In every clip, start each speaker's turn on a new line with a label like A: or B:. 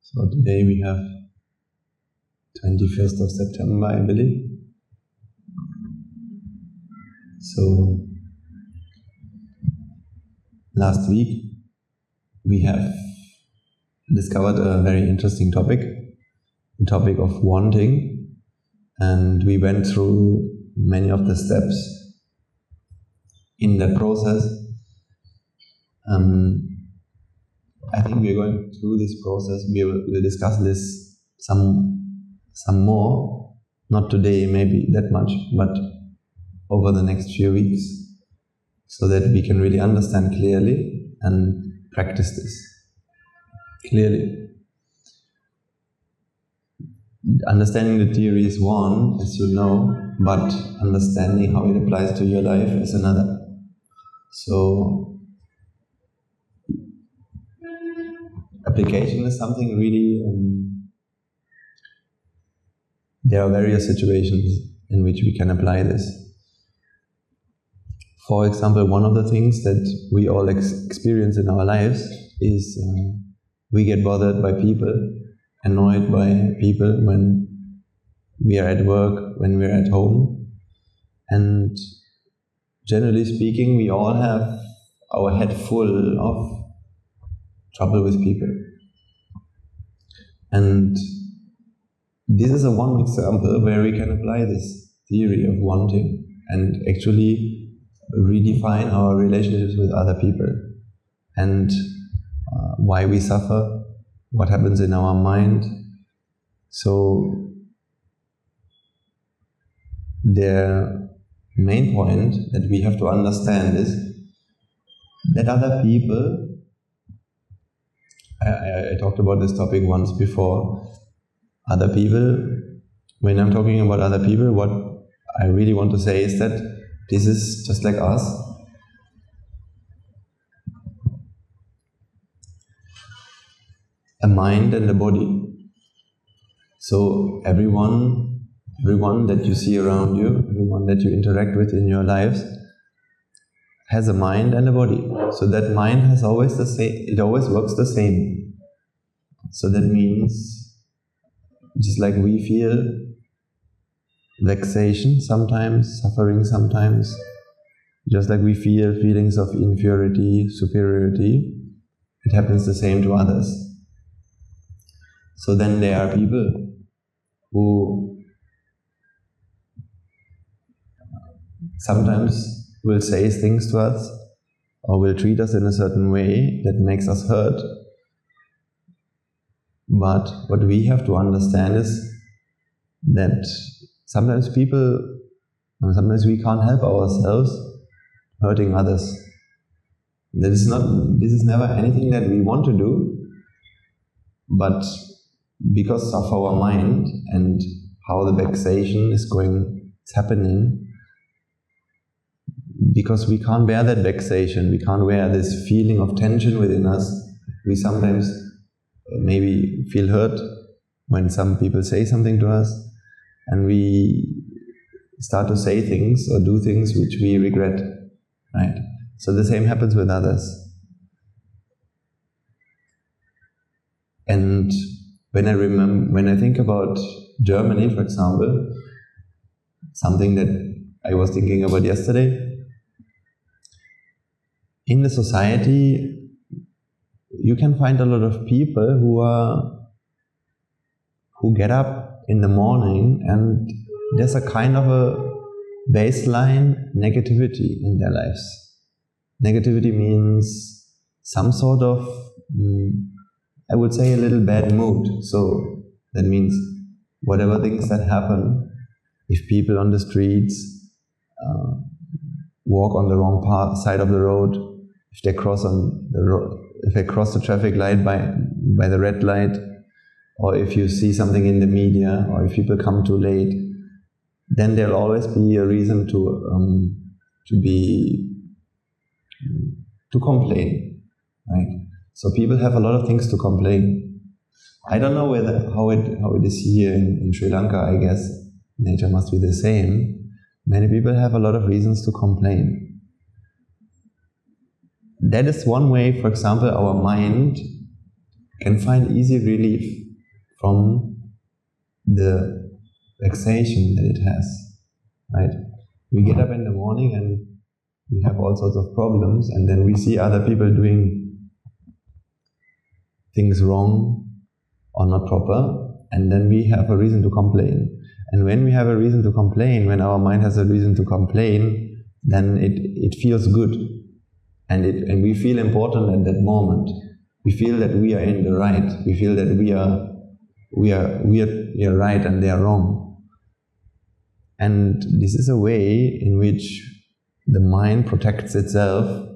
A: So today we have 21st of September, I believe. So last week we have discovered a very interesting topic, the topic of wanting, and we went through many of the steps in that process. I think we are going through this process. We'll discuss this some more, not today maybe that much, but over the next few weeks, so that we can really understand clearly and practice this clearly. Understanding the theory is one, as you know, but understanding how it applies to your life is another. So, application is something really, there are various situations in which we can apply this. For example, one of the things that we all experience in our lives is we get bothered by people, annoyed by people when we are at work, when we are at home. And generally speaking, we all have our head full of trouble with people. And this is one example where we can apply this theory of wanting and actually redefine our relationships with other people and why we suffer, what happens in our mind. So the main point that we have to understand is that other people, I talked about this topic once before, other people, when I'm talking about other people, what I really want to say is that this is just like us. A mind and a body. So everyone that you see around you, everyone that you interact with in your lives has a mind and a body. So that mind has always the same, it always works the same. So that means, just like we feel vexation sometimes, suffering sometimes, just like we feel feelings of inferiority, superiority, it happens the same to others. So then there are people who sometimes will say things to us or will treat us in a certain way that makes us hurt. But what we have to understand is that sometimes we can't help ourselves hurting others. This is never anything that we want to do, but because of our mind and how the vexation is happening, because we can't bear that vexation, we can't bear this feeling of tension within us, we sometimes maybe feel hurt when some people say something to us, and we start to say things or do things which we regret, right? So the same happens with others. And when I think about Germany, for example, something that I was thinking about yesterday, in the society, you can find a lot of people who get up in the morning and there's a kind of a baseline negativity in their lives. Negativity means some sort of, I would say, a little bad mood. So that means whatever things that happen, if people on the streets walk on the wrong side of the road, if they cross the traffic light by the red light, or if you see something in the media, or if people come too late, then there'll always be a reason to complain, right? So people have a lot of things to complain. I don't know how it is here in Sri Lanka. I guess nature must be the same. Many people have a lot of reasons to complain. that is one way, for example, our mind can find easy relief from the vexation that it has, right? We get up in the morning and we have all sorts of problems, and then we see other people doing things wrong or not proper, and then we have a reason to complain. And when we have a reason to complain, when our mind has a reason to complain, then it feels good, and we feel important at that moment. We feel that we are in the right. We feel that we are right and they are wrong. And this is a way in which the mind protects itself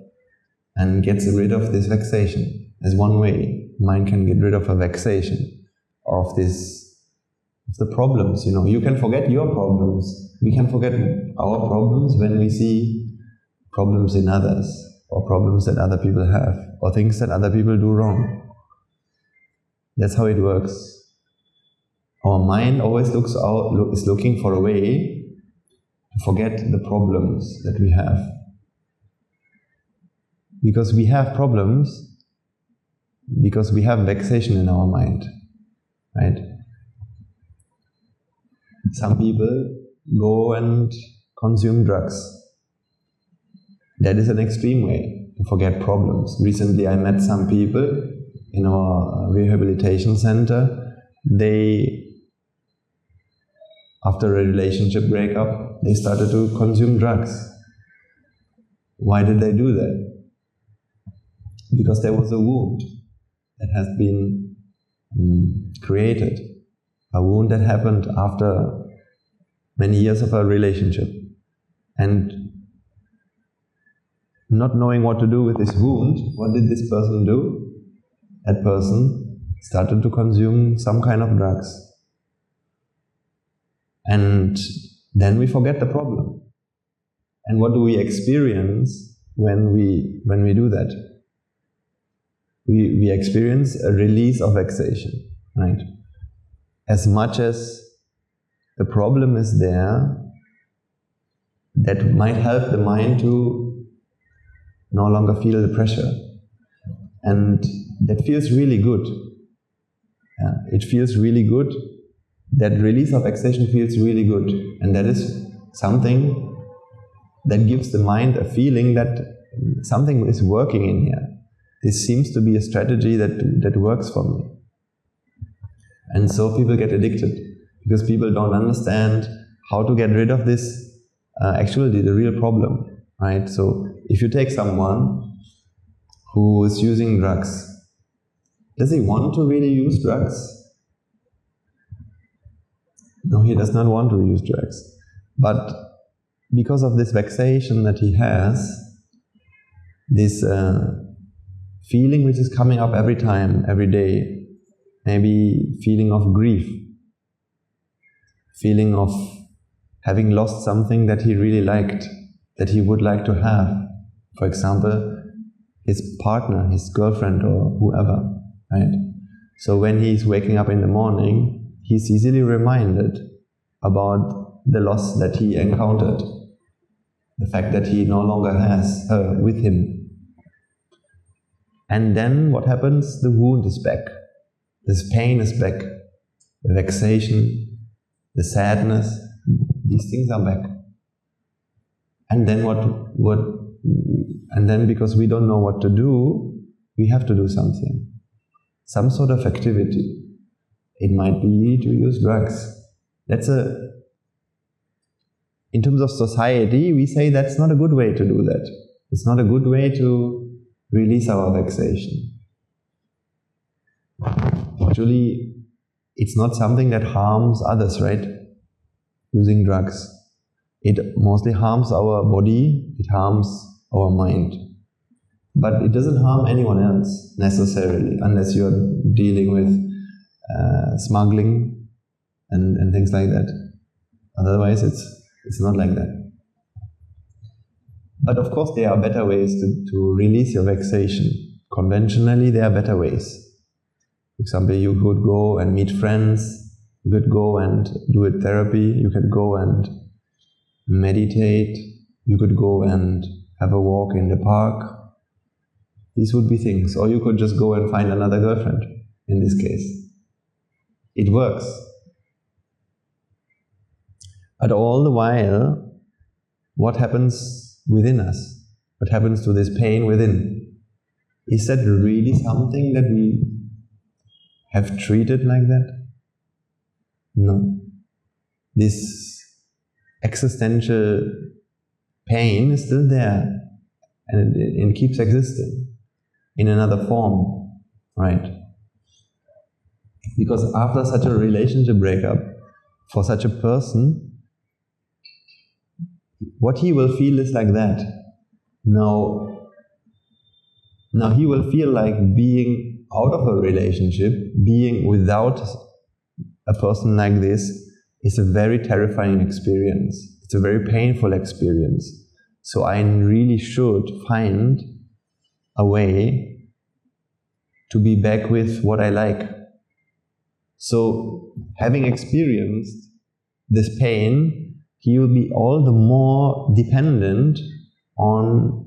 A: and gets rid of this vexation. There's one way mind can get rid of a vexation, of the problems. You can forget your problems. We can forget our problems when we see problems in others, or problems that other people have, or things that other people do wrong. That's how it works. Our mind always is looking for a way to forget the problems that we have. Because we have problems, because we have vexation in our mind, right? Some people go and consume drugs. That is an extreme way to forget problems. Recently I met some people in our rehabilitation center. After a relationship breakup, they started to consume drugs. Why did they do that? Because there was a wound that has been created. A wound that happened after many years of a relationship. And not knowing what to do with this wound, what did this person do? That person started to consume some kind of drugs. And then we forget the problem. And what do we experience when we do that? We experience a release of vexation, right? As much as the problem is there, that might help the mind to no longer feel the pressure. And that feels really good. Yeah, it feels really good. That release of vexation feels really good. And that is something that gives the mind a feeling that something is working in here. This seems to be a strategy that works for me. And so people get addicted, because people don't understand how to get rid of this, actually the real problem, right? So if you take someone who is using drugs, does he want to really use drugs? No, he does not want to use drugs. But because of this vexation that he has, this feeling which is coming up every time, every day, maybe feeling of grief, feeling of having lost something that he really liked, that he would like to have. For example, his partner, his girlfriend or whoever, right? So when he's waking up in the morning, he's easily reminded about the loss that he encountered, the fact that he no longer has her with him. And then what happens? The wound is back. This pain is back. The vexation, the sadness, these things are back. And then and then because we don't know what to do, we have to do something. Some sort of activity. It might be to use drugs. In terms of society, we say that's not a good way to do that. It's not a good way to release our vexation. Actually, it's not something that harms others, right? Using drugs. It mostly harms our body, it harms our mind. But it doesn't harm anyone else, necessarily, unless you're dealing with smuggling and things like that. Otherwise, it's not like that. But of course, there are better ways to release your vexation. Conventionally, there are better ways. For example, you could go and meet friends, you could go and do a therapy, you could go and meditate, you could go and have a walk in the park, These would be things. Or you could just go and find another girlfriend, in this case. It works. But all the while, what happens within us? What happens to this pain within? Is that really something that we have treated like that? No. This existential pain is still there, and it keeps existing in another form, right? Because after such a relationship breakup, for such a person, what he will feel is like that. Now he will feel like being out of a relationship, being without a person like this, is a very terrifying experience. It's a very painful experience. So I really should find a way to be back with what I like. So, having experienced this pain, he will be all the more dependent on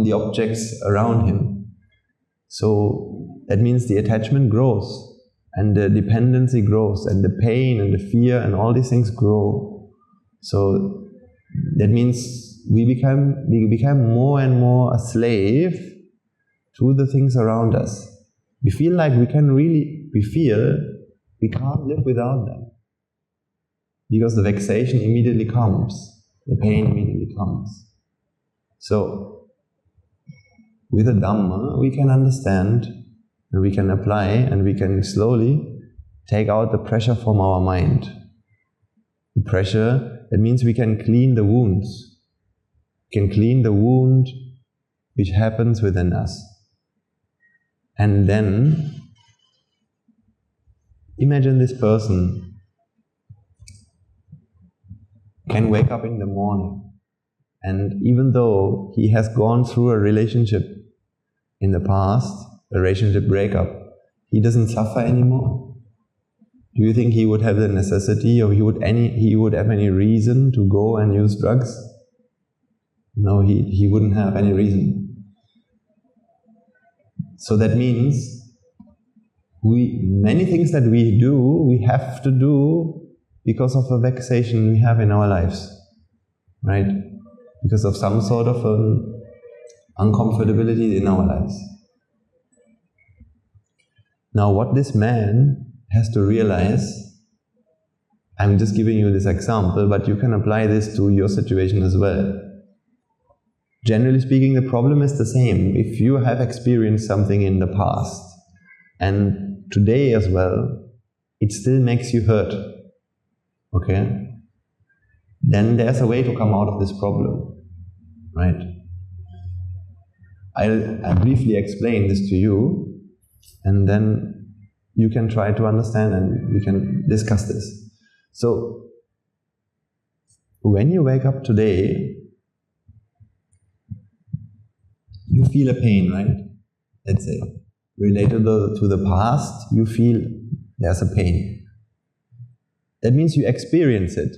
A: the objects around him. So, that means the attachment grows, and the dependency grows, and the pain and the fear and all these things grow. So, that means we become more and more a slave to the things around us. We feel like we can't live without them. Because the vexation immediately comes, the pain immediately comes. So, with the Dhamma, we can understand, and we can apply, and we can slowly take out the pressure from our mind. The pressure, that means we can clean the wounds. We can clean the wound which happens within us. And then, imagine this person can wake up in the morning, and even though he has gone through a relationship in the past, a relationship breakup, he doesn't suffer anymore. Do you think he would have the necessity, or he would have any reason to go and use drugs? No, he wouldn't have any reason. So that means many things that we do, we have to do because of a vexation we have in our lives, right? Because of some sort of uncomfortability in our lives. Now what this man has to realize, I'm just giving you this example, but you can apply this to your situation as well. Generally speaking, the problem is the same. If you have experienced something in the past, and today as well, it still makes you hurt, okay? Then there's a way to come out of this problem, right? I'll briefly explain this to you, and then you can try to understand and we can discuss this. So, when you wake up today, you feel a pain, right? Let's say, related to the past, you feel there's a pain. That means you experience it.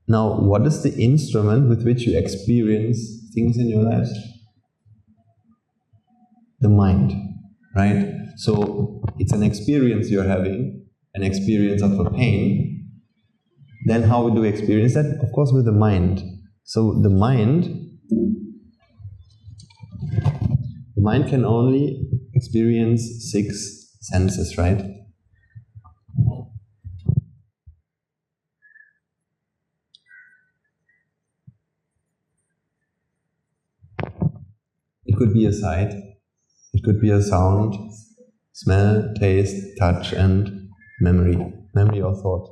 A: Now, what is the instrument with which you experience things in your life? The mind, right? So, it's an experience you're having, an experience of a pain. Then how do we experience that? Of course, with the mind. So, the mind can only experience 6 senses, right? It could be a sight, it could be a sound, smell, taste, touch, and memory or thought.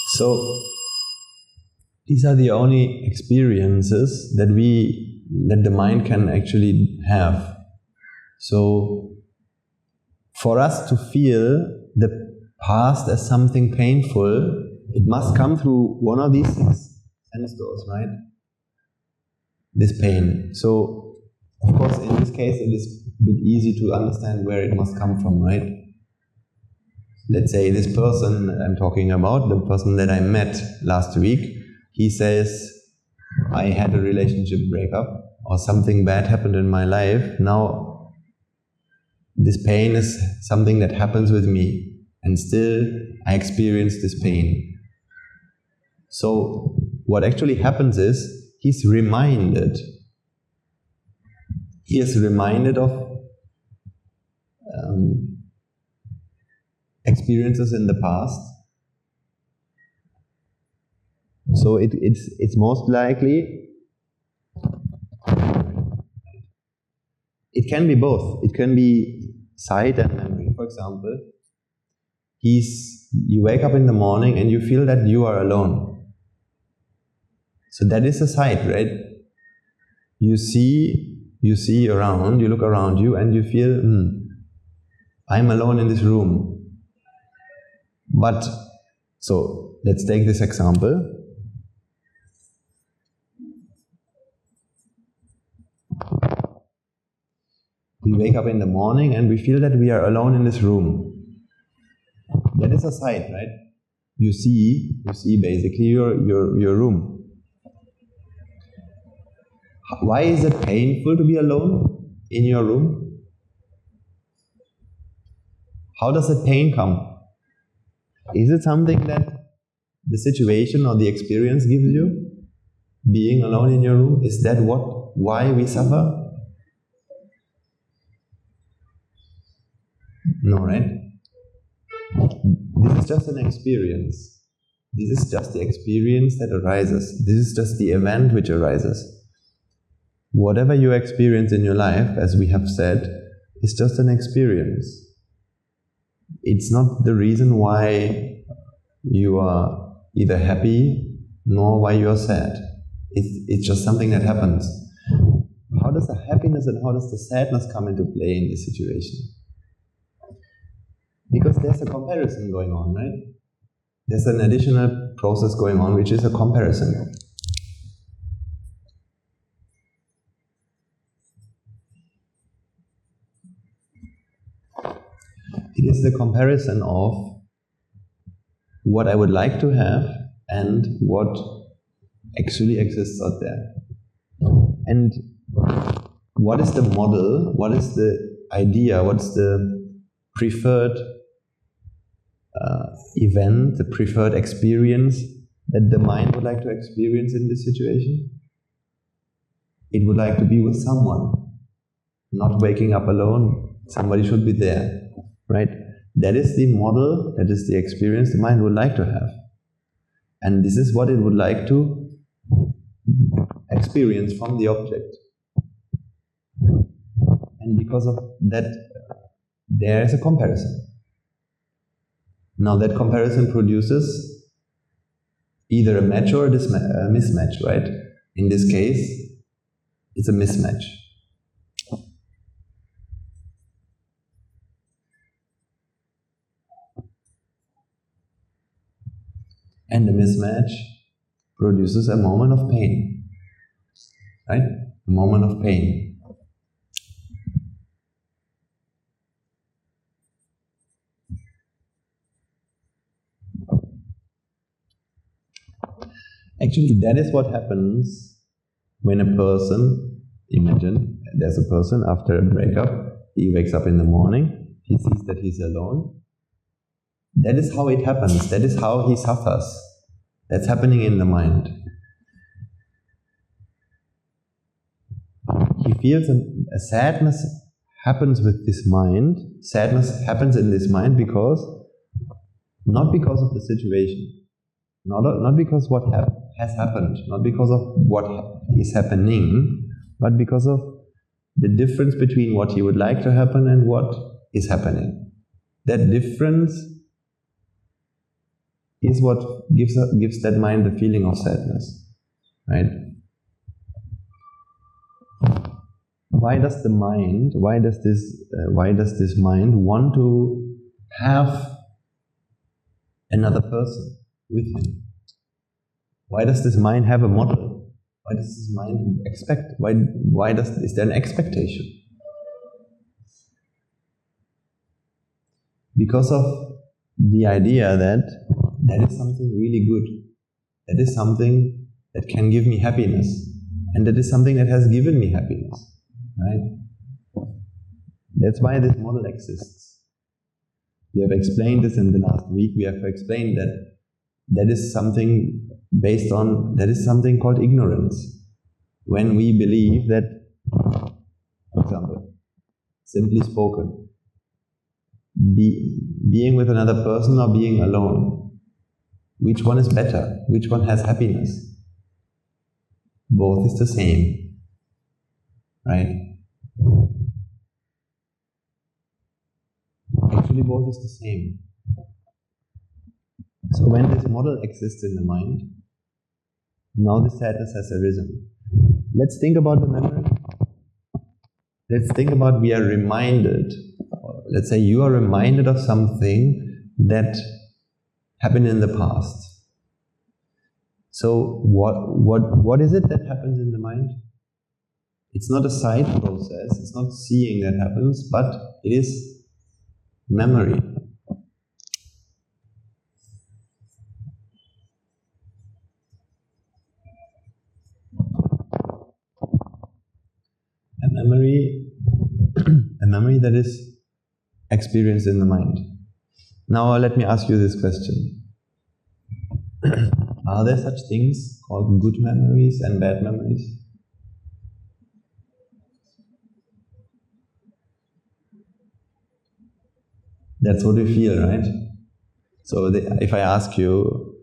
A: So, these are the only experiences that the mind can actually have. So, for us to feel the past as something painful, it must come through one of these 6 sense doors, right? This pain. So, of course, in this case, it is a bit easy to understand where it must come from, right? Let's say this person I'm talking about, the person that I met last week, he says, I had a relationship breakup or something bad happened in my life. Now, this pain is something that happens with me, and still I experience this pain. So, what actually happens is, he is reminded of experiences in the past. So it's most likely, it can be both. It can be sight and memory. For example, you wake up in the morning and you feel that you are alone. So that is a sight, right? You see around, you look around you and you feel, I'm alone in this room. But, so let's take this example. We wake up in the morning and we feel that we are alone in this room. That is a sight, right? You see basically your room. Why is it painful to be alone in your room? How does the pain come? Is it something that the situation or the experience gives you? Being alone in your room? Is that why we suffer? No, right? This is just an experience. This is just the experience that arises. This is just the event which arises. Whatever you experience in your life, as we have said, is just an experience. It's not the reason why you are either happy nor why you are sad. It's just something that happens. How does the happiness and how does the sadness come into play in this situation? Because there's a comparison going on, right? There's an additional process going on, which is a comparison. It is the comparison of what I would like to have and what actually exists out there. And what is the model, what is the idea, what's the preferred event, the preferred experience that the mind would like to experience in this situation? It would like to be with someone, not waking up alone. Somebody should be there. Right? That is the model, that is the experience the mind would like to have. And this is what it would like to experience from the object. And because of that, there is a comparison. Now that comparison produces either a match or a mismatch, right? In this case, it's a mismatch. And the mismatch produces a moment of pain, right? A moment of pain. Actually, that is what happens when a person, imagine there's a person after a breakup, he wakes up in the morning, he sees that he's alone. That is how it happens. That is how he suffers. That's happening in the mind. He feels a sadness happens with this mind. Sadness happens in this mind because, not because of the situation, not because what has happened, not because of what is happening, but because of the difference between what he would like to happen and what is happening. That difference is what gives that mind the feeling of sadness, right? why does the mind, why does this mind want to have another person with him? Why does this mind have a model? Why does this mind expect? Is there an expectation? Because of the idea that is something really good. That is something that can give me happiness. And that is something that has given me happiness. Right? That's why this model exists. We have explained this in the last week. We have explained that is something that is something called ignorance. When we believe that, for example, simply spoken, being with another person or being alone, which one is better? Which one has happiness? Both is the same, right? Actually, both is the same. So when this model exists in the mind, now the sadness has arisen. Let's think about the memory. Let's think about we are reminded, let's say you are reminded of something that happened in the past. So what is it that happens in the mind? It's not a sight process, it's not seeing that happens, but it is memory. A memory that is experienced in the mind. Now let me ask you this question. Are there such things called good memories and bad memories? That's what we feel, right? So if I ask you,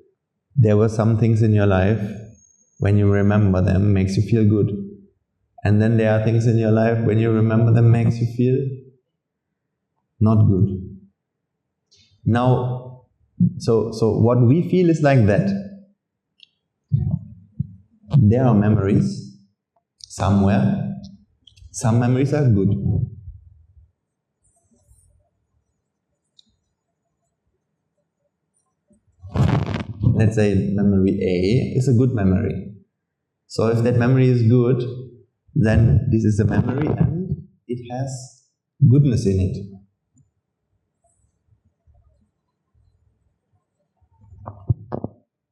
A: there were some things in your life, when you remember them, makes you feel good. And then there are things in your life, when you remember them, makes you feel not good. Now, so what we feel is like that. There are memories somewhere. Some memories are good. Let's say memory A is a good memory. So if that memory is good, then this is a memory and it has goodness in it.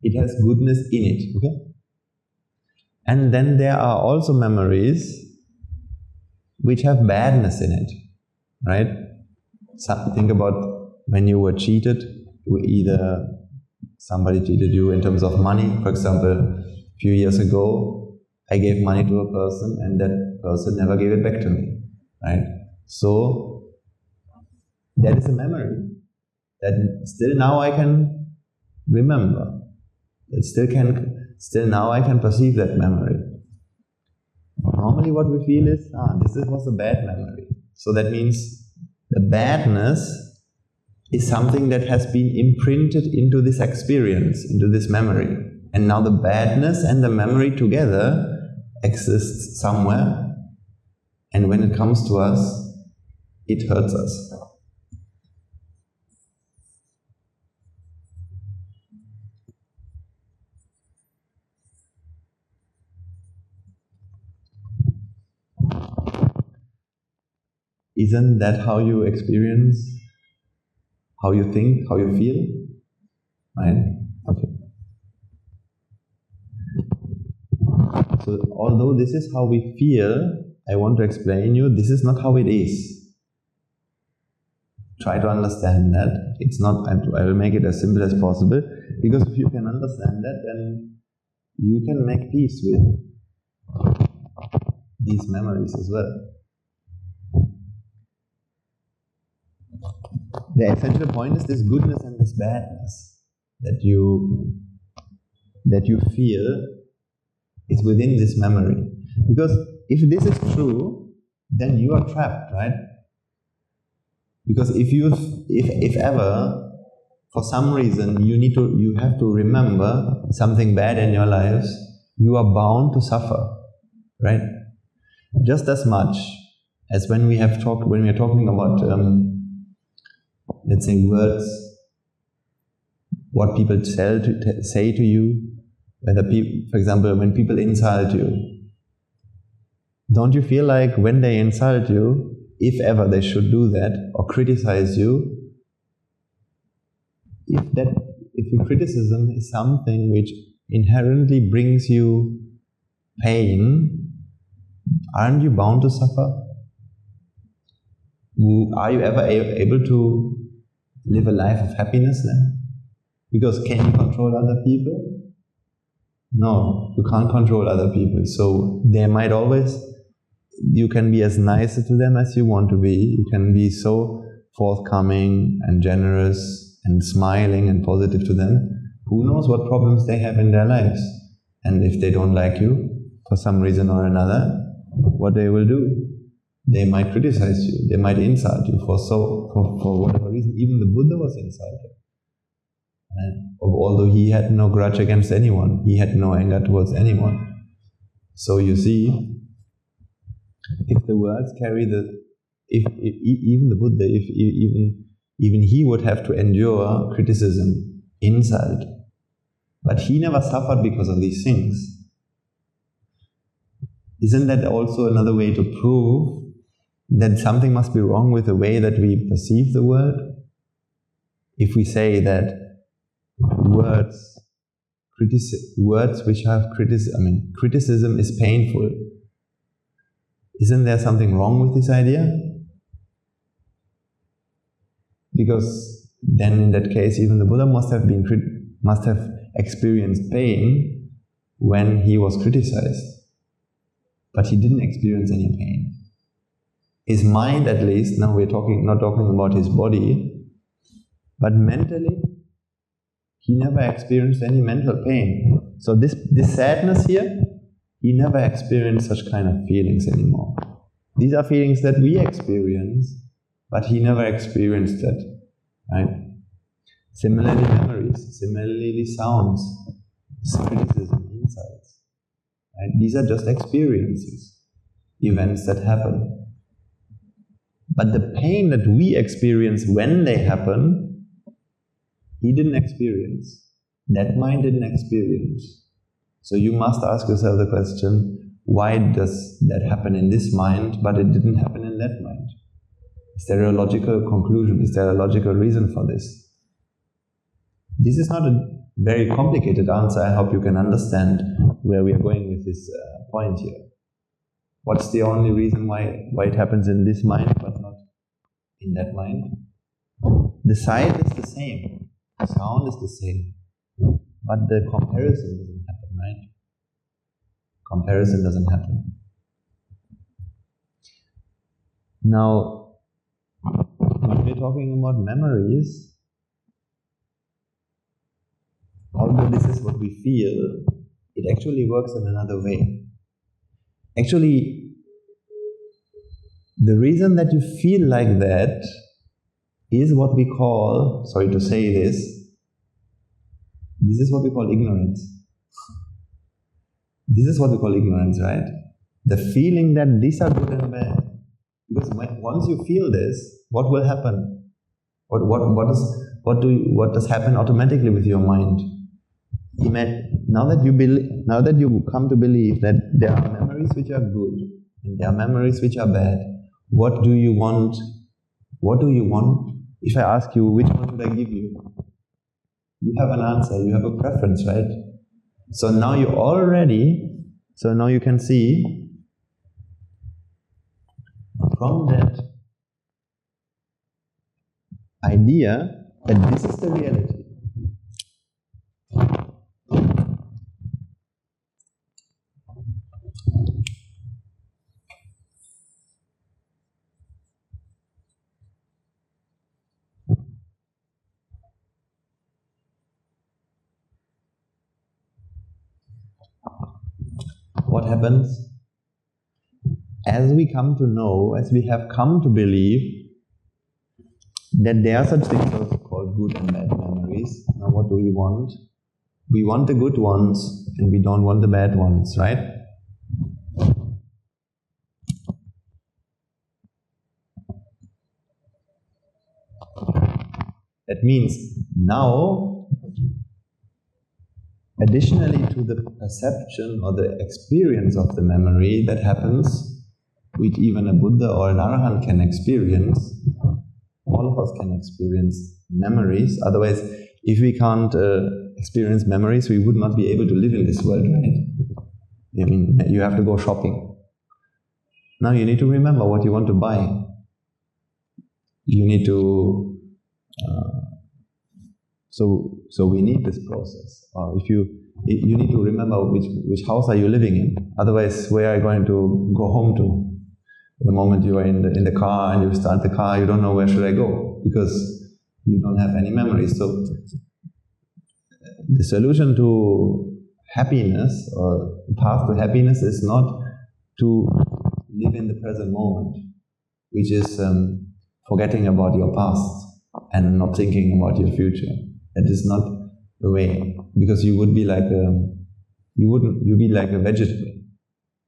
A: It has goodness in it, okay? And then there are also memories which have badness in it, right? So think about when you were cheated, either somebody cheated you in terms of money. For example, a few years ago, I gave money to a person and that person never gave it back to me, right? So, that is a memory that still now I can remember. Still now I can perceive that memory. Normally what we feel is, this was a bad memory. So that means the badness is something that has been imprinted into this experience, into this memory. And now the badness and the memory together exists somewhere, and when it comes to us, it hurts us. Isn't that how you experience, how you think, how you feel? Right? Okay. So, although this is how we feel, I want to explain you, this is not how it is. Try to understand that. It's not, I will make it as simple as possible, because if you can understand that, then you can make peace with these memories as well. The essential point is this goodness and this badness that you feel is within this memory. Because if this is true, then you are trapped, right? Because if ever, for some reason, you have to remember something bad in your lives, you are bound to suffer, right? just as much as when we are talking about, let's say, words, what people say to you, whether people, for example, when people insult you, don't you feel like when they insult you, if ever they should do that, or criticize you, if criticism is something which inherently brings you pain, aren't you bound to suffer? Are you ever able to live a life of happiness then? Because can you control other people? No, you can't control other people. So they might always, you can be as nice to them as you want to be. You can be so forthcoming and generous and smiling and positive to them. Who knows what problems they have in their lives? And if they don't like you for some reason or another, what they will do? They might criticize you. They might insult you for whatever reason. Even the Buddha was insulted. And although he had no grudge against anyone, he had no anger towards anyone. So you see, if the words carry even the Buddha, even he would have to endure criticism, insult, but he never suffered because of these things. Isn't that also another way to prove that something must be wrong with the way that we perceive the world? If we say that words which have criticism is painful, isn't there something wrong with this idea? Because then in that case, even the Buddha must have experienced pain when he was criticized. But he didn't experience any pain. His mind, at least, now we're not talking about his body, but mentally, he never experienced any mental pain. So this sadness here, he never experienced such kind of feelings anymore. These are feelings that we experience, but he never experienced that, right? Similarly, memories, similarly, sounds, criticism, insights. Right? These are just experiences, events that happen. But the pain that we experience when they happen, he didn't experience. That mind didn't experience. So you must ask yourself the question, why does that happen in this mind, but it didn't happen in that mind? Is there a logical conclusion? Is there a logical reason for this? This is not a very complicated answer. I hope you can understand where we are going with this point here. What's the only reason why it happens in this mind but not in that mind? The sight is the same, the sound is the same, but the comparison doesn't happen, right? Comparison doesn't happen. Now, when we're talking about memories, although this is what we feel, it actually works in another way. Actually, the reason that you feel like that is what we call, sorry to say this is what we call ignorance. This is what we call ignorance, right? The feeling that these are good and bad. Because once you feel this, what will happen? What does happen automatically with your mind? Now that you come to believe that there are memories which are good and there are memories which are bad, what do you want? What do you want? If I ask you, which one should I give you? You have an answer, you have a preference, right? So now you can see from that idea that this is the reality. What happens? As we come to know, as we have come to believe that there are such things also called good and bad memories. Now what do we want? We want the good ones and we don't want the bad ones, right? That means now, additionally to the perception or the experience of the memory that happens, which even a Buddha or an Arahant can experience, all of us can experience memories. Otherwise, if we can't experience memories, we would not be able to live in this world, right? I mean, you have to go shopping. Now you need to remember what you want to buy. You need to... So we need this process. If you need to remember which house are you living in. Otherwise, where are you going to go home to? The moment you are in the car and you start the car, you don't know where should I go, because you don't have any memories. So the solution to happiness, or the path to happiness, is not to live in the present moment, which is forgetting about your past and not thinking about your future. That is not the way, because you would be like you'd be like a vegetable.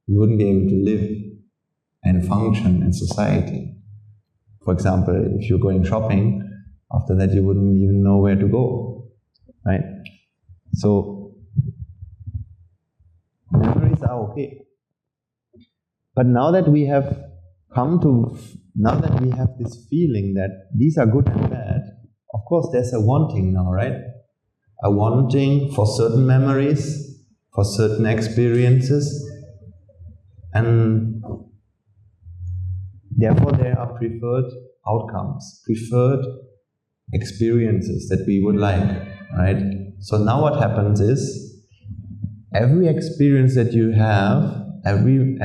A: You wouldn't be able to live and function in society. For example, if you're going shopping, after that you wouldn't even know where to go, right? So memories are okay. But now that we have this feeling that these are good and bad, of course there's a wanting now, right? A wanting for certain memories, for certain experiences, and therefore there are preferred outcomes, preferred experiences that we would like, right? So now what happens is, every experience that you have, every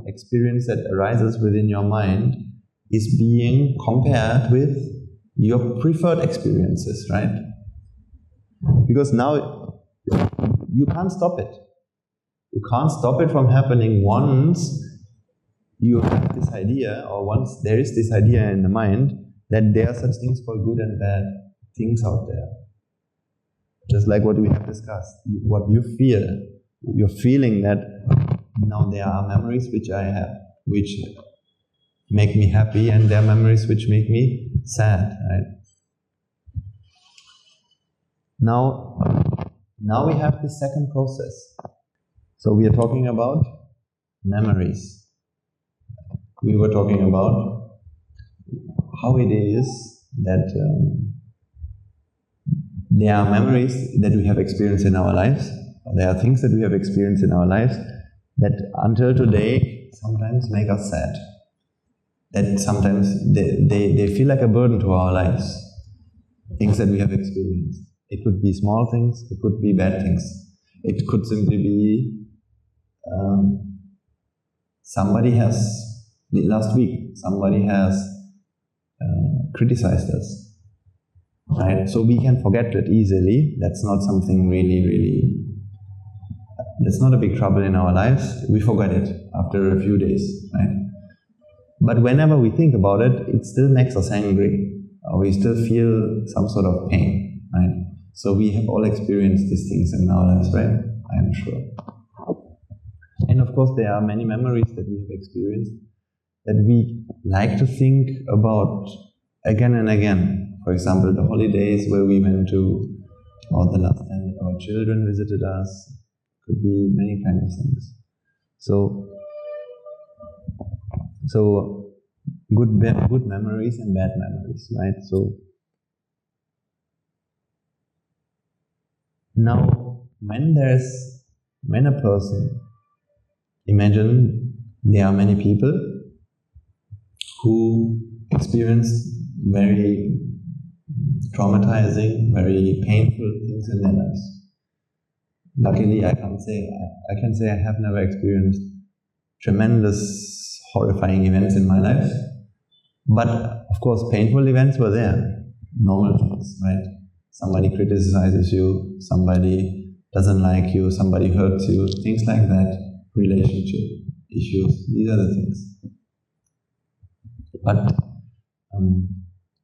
A: experience that arises within your mind is being compared with your preferred experiences, right? Because now you can't stop it. You can't stop it from happening once you have this idea, or once there is this idea in the mind that there are such things called good and bad things out there. Just like what we have discussed. What you feel, you're feeling that now there are memories which I have, which make me happy, and there are memories which make me sad, right? Now we have the second process. So we are talking about memories. We were talking about how it is that there are memories that we have experienced in our lives. There are things that we have experienced in our lives that until today sometimes make us sad. That sometimes they feel like a burden to our lives. Things that we have experienced. It could be small things, it could be bad things. It could simply be last week somebody has criticized us. Right? So we can forget it easily. That's not something really, that's not a big trouble in our lives. We forget it after a few days, right? But whenever we think about it, it still makes us angry. We still feel some sort of pain, right? So we have all experienced these things in our lives, right? I am sure. And of course there are many memories that we have experienced that we like to think about again and again. For example, the holidays where we went to, or the last time that our children visited us. Could be many kinds of things. So good memories and bad memories, right? So now, when a person, imagine there are many people who experience very traumatizing, very painful things in their lives. Luckily, I can say I have never experienced tremendous, horrifying events in my life. But of course, painful events were there. Normal things, right? Somebody criticizes you, somebody doesn't like you, somebody hurts you, things like that. Relationship issues, these are the things. But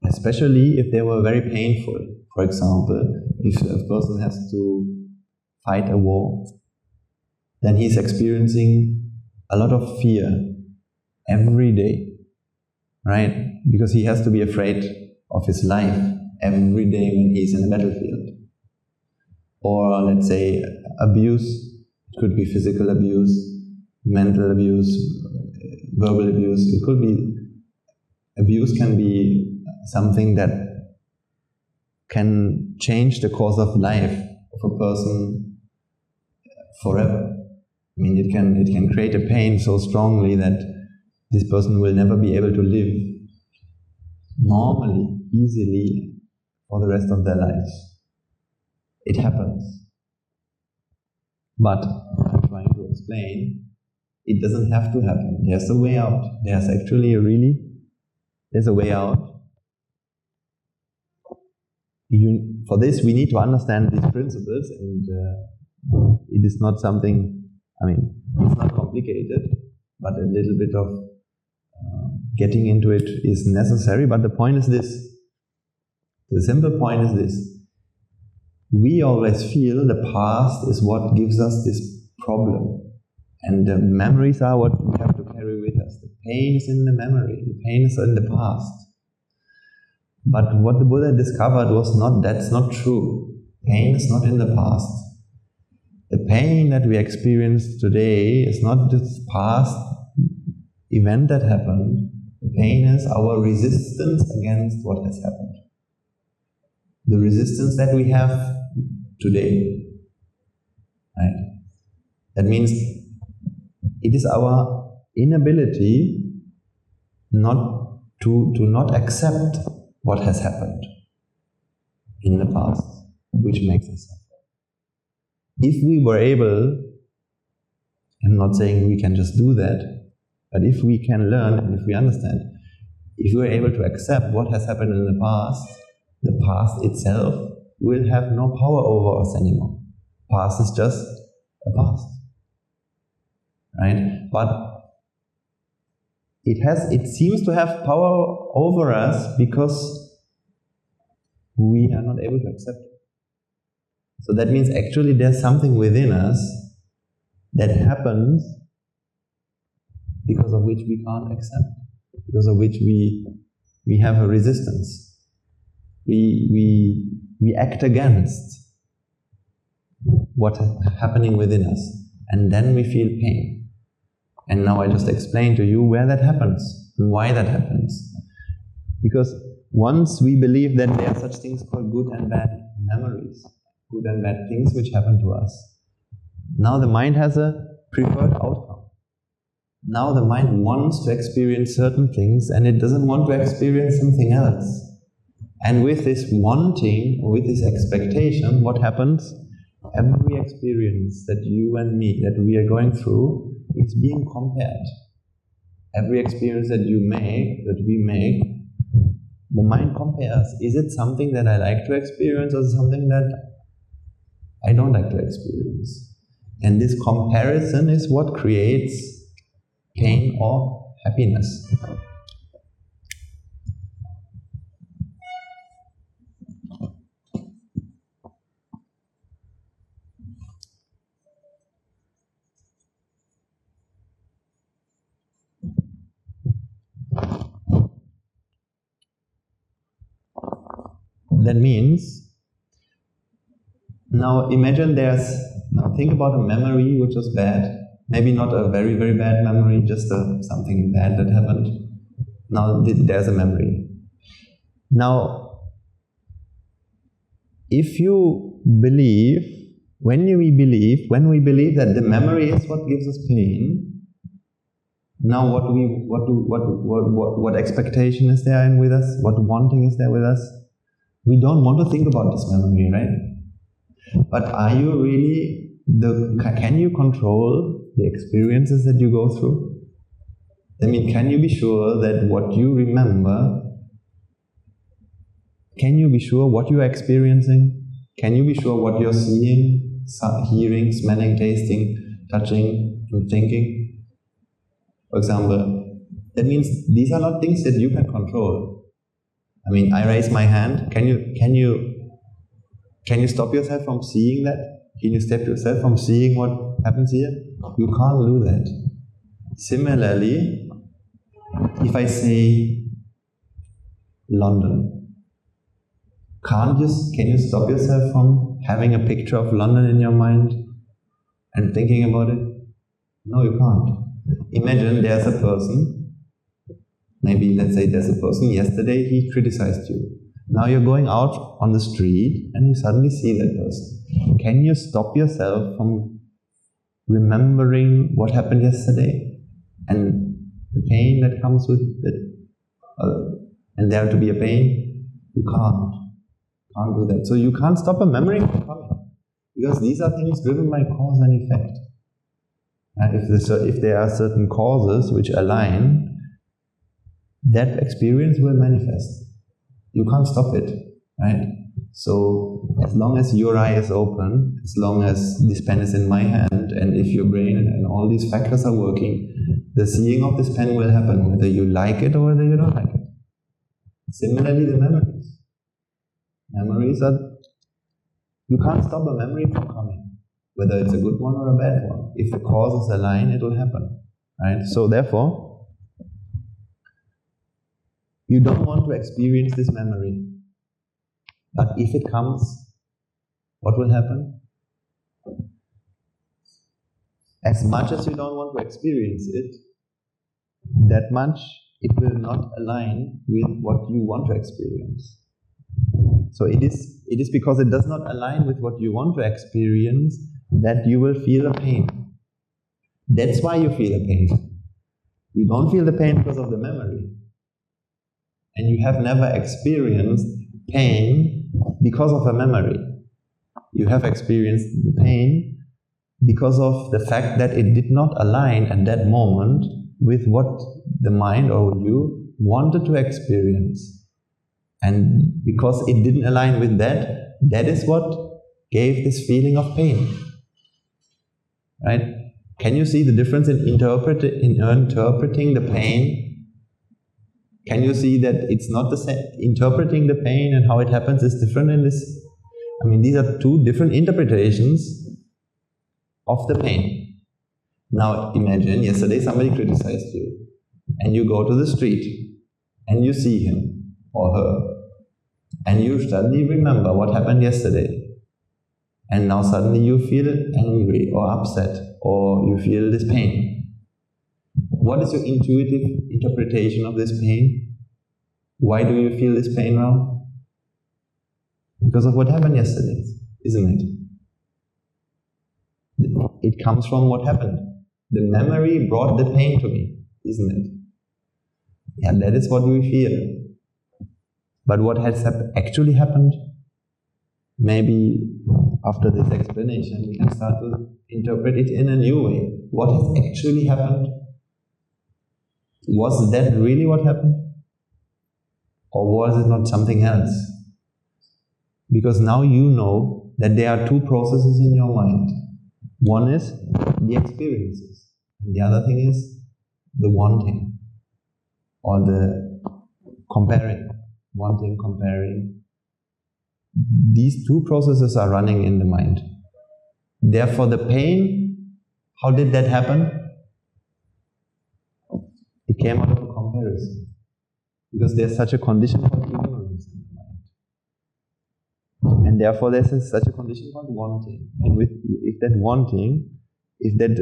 A: especially if they were very painful. For example, if a person has to fight a war, then he's experiencing a lot of fear every day, right? Because he has to be afraid of his life every day when he's in the battlefield. Or let's say abuse, it could be physical abuse, mental abuse, verbal abuse. It could be, abuse can be something that can change the course of life of a person forever. I mean, it can create a pain so strongly that this person will never be able to live normally, easily, for the rest of their lives. It happens. But I'm trying to explain, it doesn't have to happen. There's a way out. There's a way out. For this, we need to understand these principles, and it is not something, it's not complicated, but a little bit of getting into it is necessary. But the point is this. The simple point is this. We always feel the past is what gives us this problem. And the memories are what we have to carry with us. The pain is in the memory. The pain is in the past. But what the Buddha discovered was that's not true. Pain is not in the past. The pain that we experience today is not this past event that happened. The pain is our resistance against what has happened. The resistance that we have today. Right? That means it is our inability not to accept what has happened in the past, which makes us suffer. If we were able, I'm not saying we can just do that, but if we can learn and if we understand, if we are able to accept what has happened in the past itself will have no power over us anymore. Past is just a past. Right? But it seems to have power over us because we are not able to accept it. So that means actually there's something within us that happens because of which we can't accept, because of which we have a resistance. We act against what's happening within us, and then we feel pain. And now I just explained to you where that happens and why that happens. Because once we believe that there are such things called good and bad memories, good and bad things which happen to us, now the mind has a preferred outcome. Now the mind wants to experience certain things and it doesn't want to experience something else. And with this wanting, with this expectation, what happens? Every experience that you and me, that we are going through, is being compared. Every experience that we make, the mind compares. Is it something that I like to experience or something that I don't like to experience? And this comparison is what creates pain or happiness. That means, now imagine now think about a memory which was bad. Maybe not a very, very bad memory, just something bad that happened. Now there's a memory. Now, if you believe, when we believe that the memory is what gives us pain, now what expectation is there with us? What wanting is there with us? We don't want to think about this memory, right? But are you really, can you control the experiences that you go through? I mean, can you be sure that what you remember, can you be sure what you are experiencing? Can you be sure what you're seeing, hearing, smelling, tasting, touching, and thinking? For example, that means these are not things that you can control. I mean, I raise my hand. Can you stop yourself from seeing that? Can you stop yourself from seeing what happens here? You can't do that. Similarly, if I say London, can you stop yourself from having a picture of London in your mind and thinking about it? No, you can't. Imagine there's a person, maybe let's say there's a person, yesterday he criticized you. Now you're going out on the street and you suddenly see that person. Can you stop yourself from remembering what happened yesterday and the pain that comes with it? And there to be a pain? You can't do that. So you can't stop a memory from coming, because these are things driven by cause and effect. If there are certain causes which align, that experience will manifest. You can't stop it, right? So as long as your eye is open, as long as this pen is in my hand, and if your brain and all these factors are working, the seeing of this pen will happen, whether you like it or whether you don't like it. Similarly, the memories. Memories are, you can't stop a memory from coming, whether it's a good one or a bad one. If the causes align, it will happen, right? So therefore, you don't want to experience this memory. But if it comes, what will happen? As much as you don't want to experience it, that much it will not align with what you want to experience. So it is because it does not align with what you want to experience that you will feel a pain. That's why you feel a pain. You don't feel the pain because of the memory. And you have never experienced pain because of a memory. You have experienced the pain because of the fact that it did not align at that moment with what the mind or you wanted to experience. And because it didn't align with that, that is what gave this feeling of pain. Right? Can you see the difference in interpreting the pain? Can you see that it's not the same? Interpreting the pain and how it happens is different in this. I mean, these are two different interpretations of the pain. Now imagine yesterday somebody criticized you, and you go to the street and you see him or her, and you suddenly remember what happened yesterday, and now suddenly you feel angry or upset, or you feel this pain. What is your intuitive interpretation of this pain? Why do you feel this pain now? Because of what happened yesterday, isn't it? It comes from what happened. The memory brought the pain to me, isn't it? Yeah, that is what we feel. But what has actually happened? Maybe after this explanation, we can start to interpret it in a new way. What has actually happened? Was that really what happened? Or was it not something else? Because now you know that there are two processes in your mind. One is the experiences, and the other thing is the wanting, or the comparing. Wanting, comparing. These two processes are running in the mind. Therefore, the pain, how did that happen? It came out of a comparison. Because there's such a condition called ignorance in the mind. And therefore, there's such a condition called wanting. And if that wanting, if that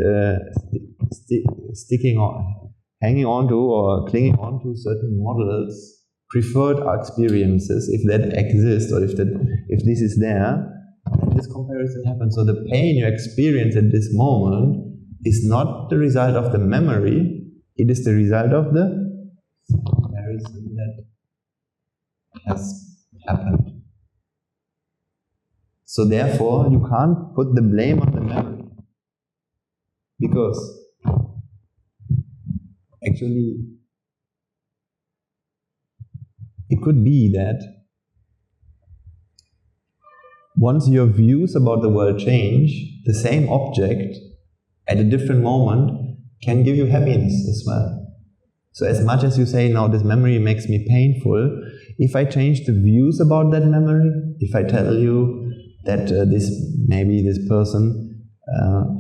A: sticking on, hanging on to or clinging on to certain models, preferred experiences, if that exists or if this is there, then this comparison happens. So the pain you experience at this moment is not the result of the memory, it is the result of the comparison that has happened. So therefore, you can't put the blame on the memory, because actually it could be that once your views about the world change, the same object at a different moment can give you happiness as well. So as much as you say, now this memory makes me painful, if I change the views about that memory, if I tell you that maybe this person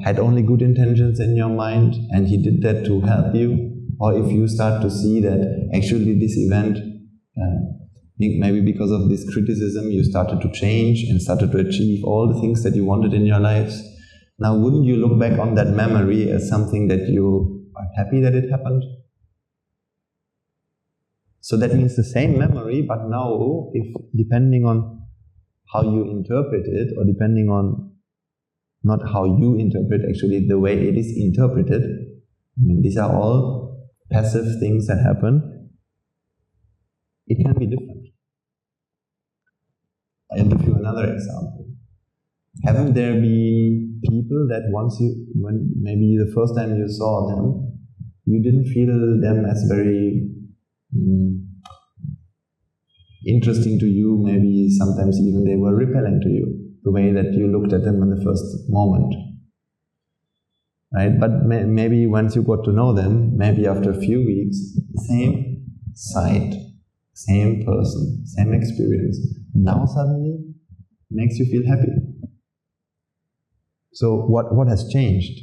A: had only good intentions in your mind and he did that to help you, or if you start to see that actually this event maybe because of this criticism you started to change and started to achieve all the things that you wanted in your lives. Now wouldn't you look back on that memory as something that you are happy that it happened? So that means the same memory, but now, if depending on how you interpret it, or depending on not how you interpret, actually the way it is interpreted, I mean, these are all passive things that happen, it can be different. I'll give you another example. Haven't there been people that when maybe the first time you saw them, you didn't feel them as very interesting to you, maybe sometimes even they were repellent to you, the way that you looked at them in the first moment. Right? But maybe once you got to know them, maybe after a few weeks, same sight, same person, same experience, now suddenly makes you feel happy. So what has changed?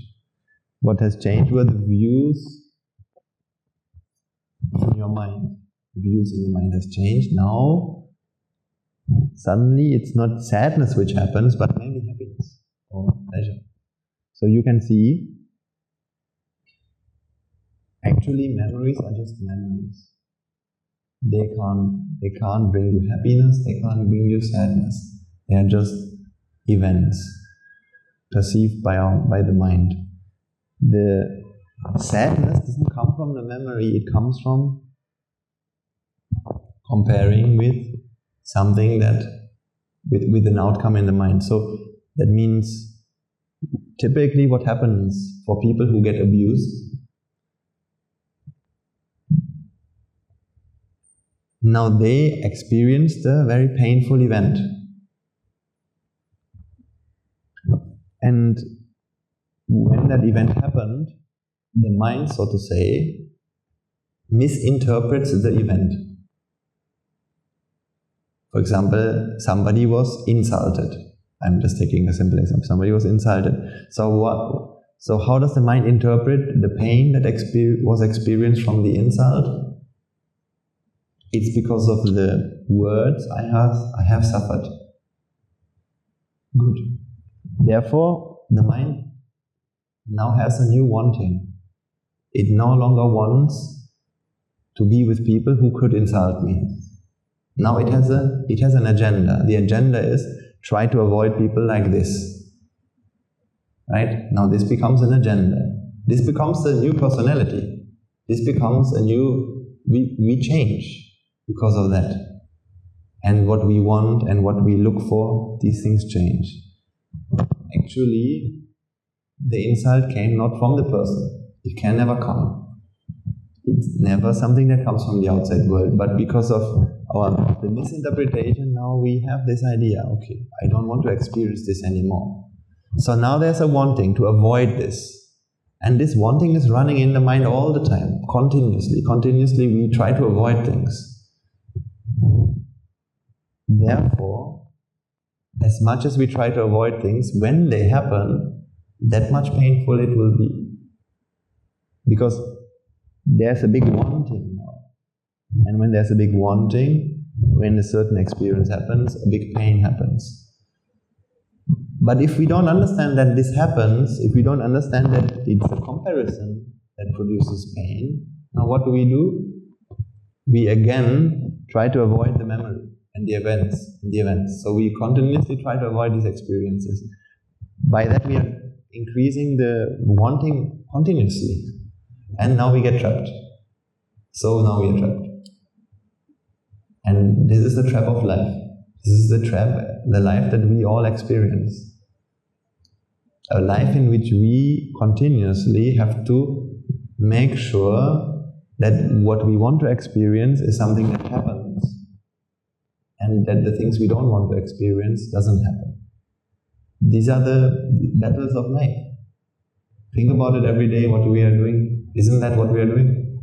A: What has changed were the views in your mind. The views in the mind has changed. Now, suddenly it's not sadness which happens, but maybe happiness or pleasure. So you can see, actually memories are just memories. They can't bring you happiness, they can't bring you sadness. They are just events perceived by the mind. The sadness doesn't come from the memory, it comes from comparing with something with an outcome in the mind. So that means typically what happens for people who get abused, now they experienced a very painful event. And when that event happened, the mind, so to say, misinterprets the event. For example, somebody was insulted. I'm just taking a simple example. Somebody was insulted. So how does the mind interpret the pain that was experienced from the insult? It's because of the words I have suffered. Good. Therefore, the mind now has a new wanting. It no longer wants to be with people who could insult me. Now it has an agenda. The agenda is try to avoid people like this. Right? Now this becomes an agenda. This becomes a new personality. This becomes a new, we change because of that. And what we want and what we look for, these things change. Actually, the insult came not from the person. It can never come. It's never something that comes from the outside world, but because of the misinterpretation, now we have this idea, okay, I don't want to experience this anymore. So now there's a wanting to avoid this. And this wanting is running in the mind all the time, continuously. Continuously we try to avoid things. Therefore, as much as we try to avoid things, when they happen, that much painful it will be. Because there's a big wanting now. And when there's a big wanting, when a certain experience happens, a big pain happens. But if we don't understand that this happens, if we don't understand that it's a comparison that produces pain, now what do? We again try to avoid the memory and the events. So we continuously try to avoid these experiences. By that we are increasing the wanting continuously. And now we get trapped. So now we are trapped. And this is the trap of life. This is the trap, the life that we all experience. A life in which we continuously have to make sure that what we want to experience is something that happens, and that the things we don't want to experience doesn't happen. These are the battles of life. Think about it every day, what we are doing. Isn't that what we are doing?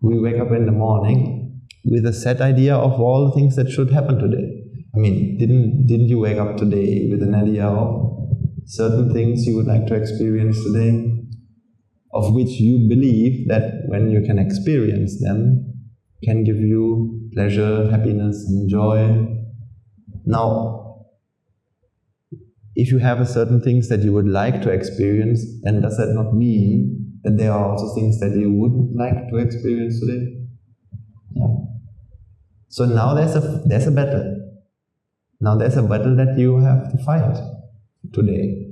A: We wake up in the morning with a set idea of all the things that should happen today. I mean, didn't you wake up today with an idea of certain things you would like to experience today, of which you believe that when you can experience them, can give you pleasure, happiness, and joy. Now, if you have a certain things that you would like to experience, then does that not mean that there are also things that you wouldn't like to experience today? Yeah. So now there's a battle. Now there's a battle that you have to fight today.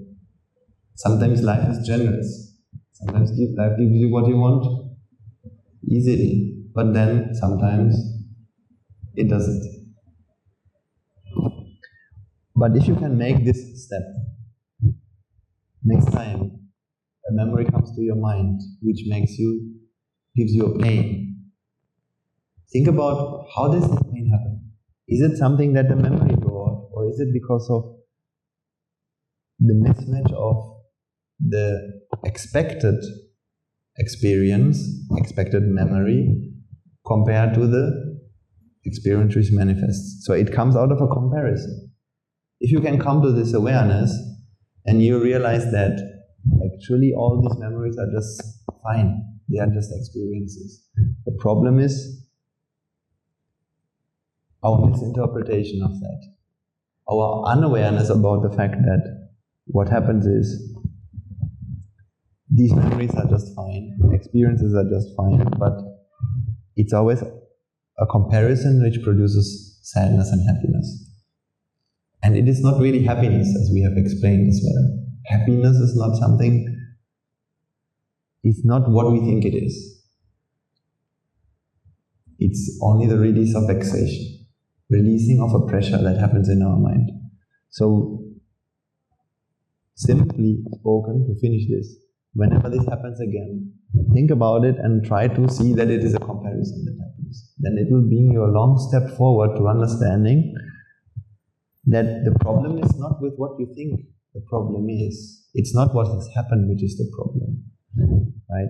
A: Sometimes life is generous. Sometimes life gives you what you want easily. But then sometimes it doesn't. But if you can make this step, next time a memory comes to your mind which gives you a pain, think about how does this pain happen? Is it something that the memory brought, or is it because of the mismatch of the expected experience, expected memory, compared to the experience which manifests? So it comes out of a comparison. If you can come to this awareness and you realize that actually all these memories are just fine, they are just experiences. The problem is our misinterpretation of that, our unawareness about the fact that what happens is these memories are just fine, experiences are just fine, but it's always a comparison which produces sadness and happiness. And it is not really happiness, as we have explained as well. Happiness is not something, it's not what we think it is. It's only the release of vexation, releasing of a pressure that happens in our mind. So, simply spoken, to finish this, whenever this happens again, think about it and try to see that it is a comparison that happens. Then it will bring you a long step forward to understanding that the problem is not with what you think the problem is. It's not what has happened which is the problem, right?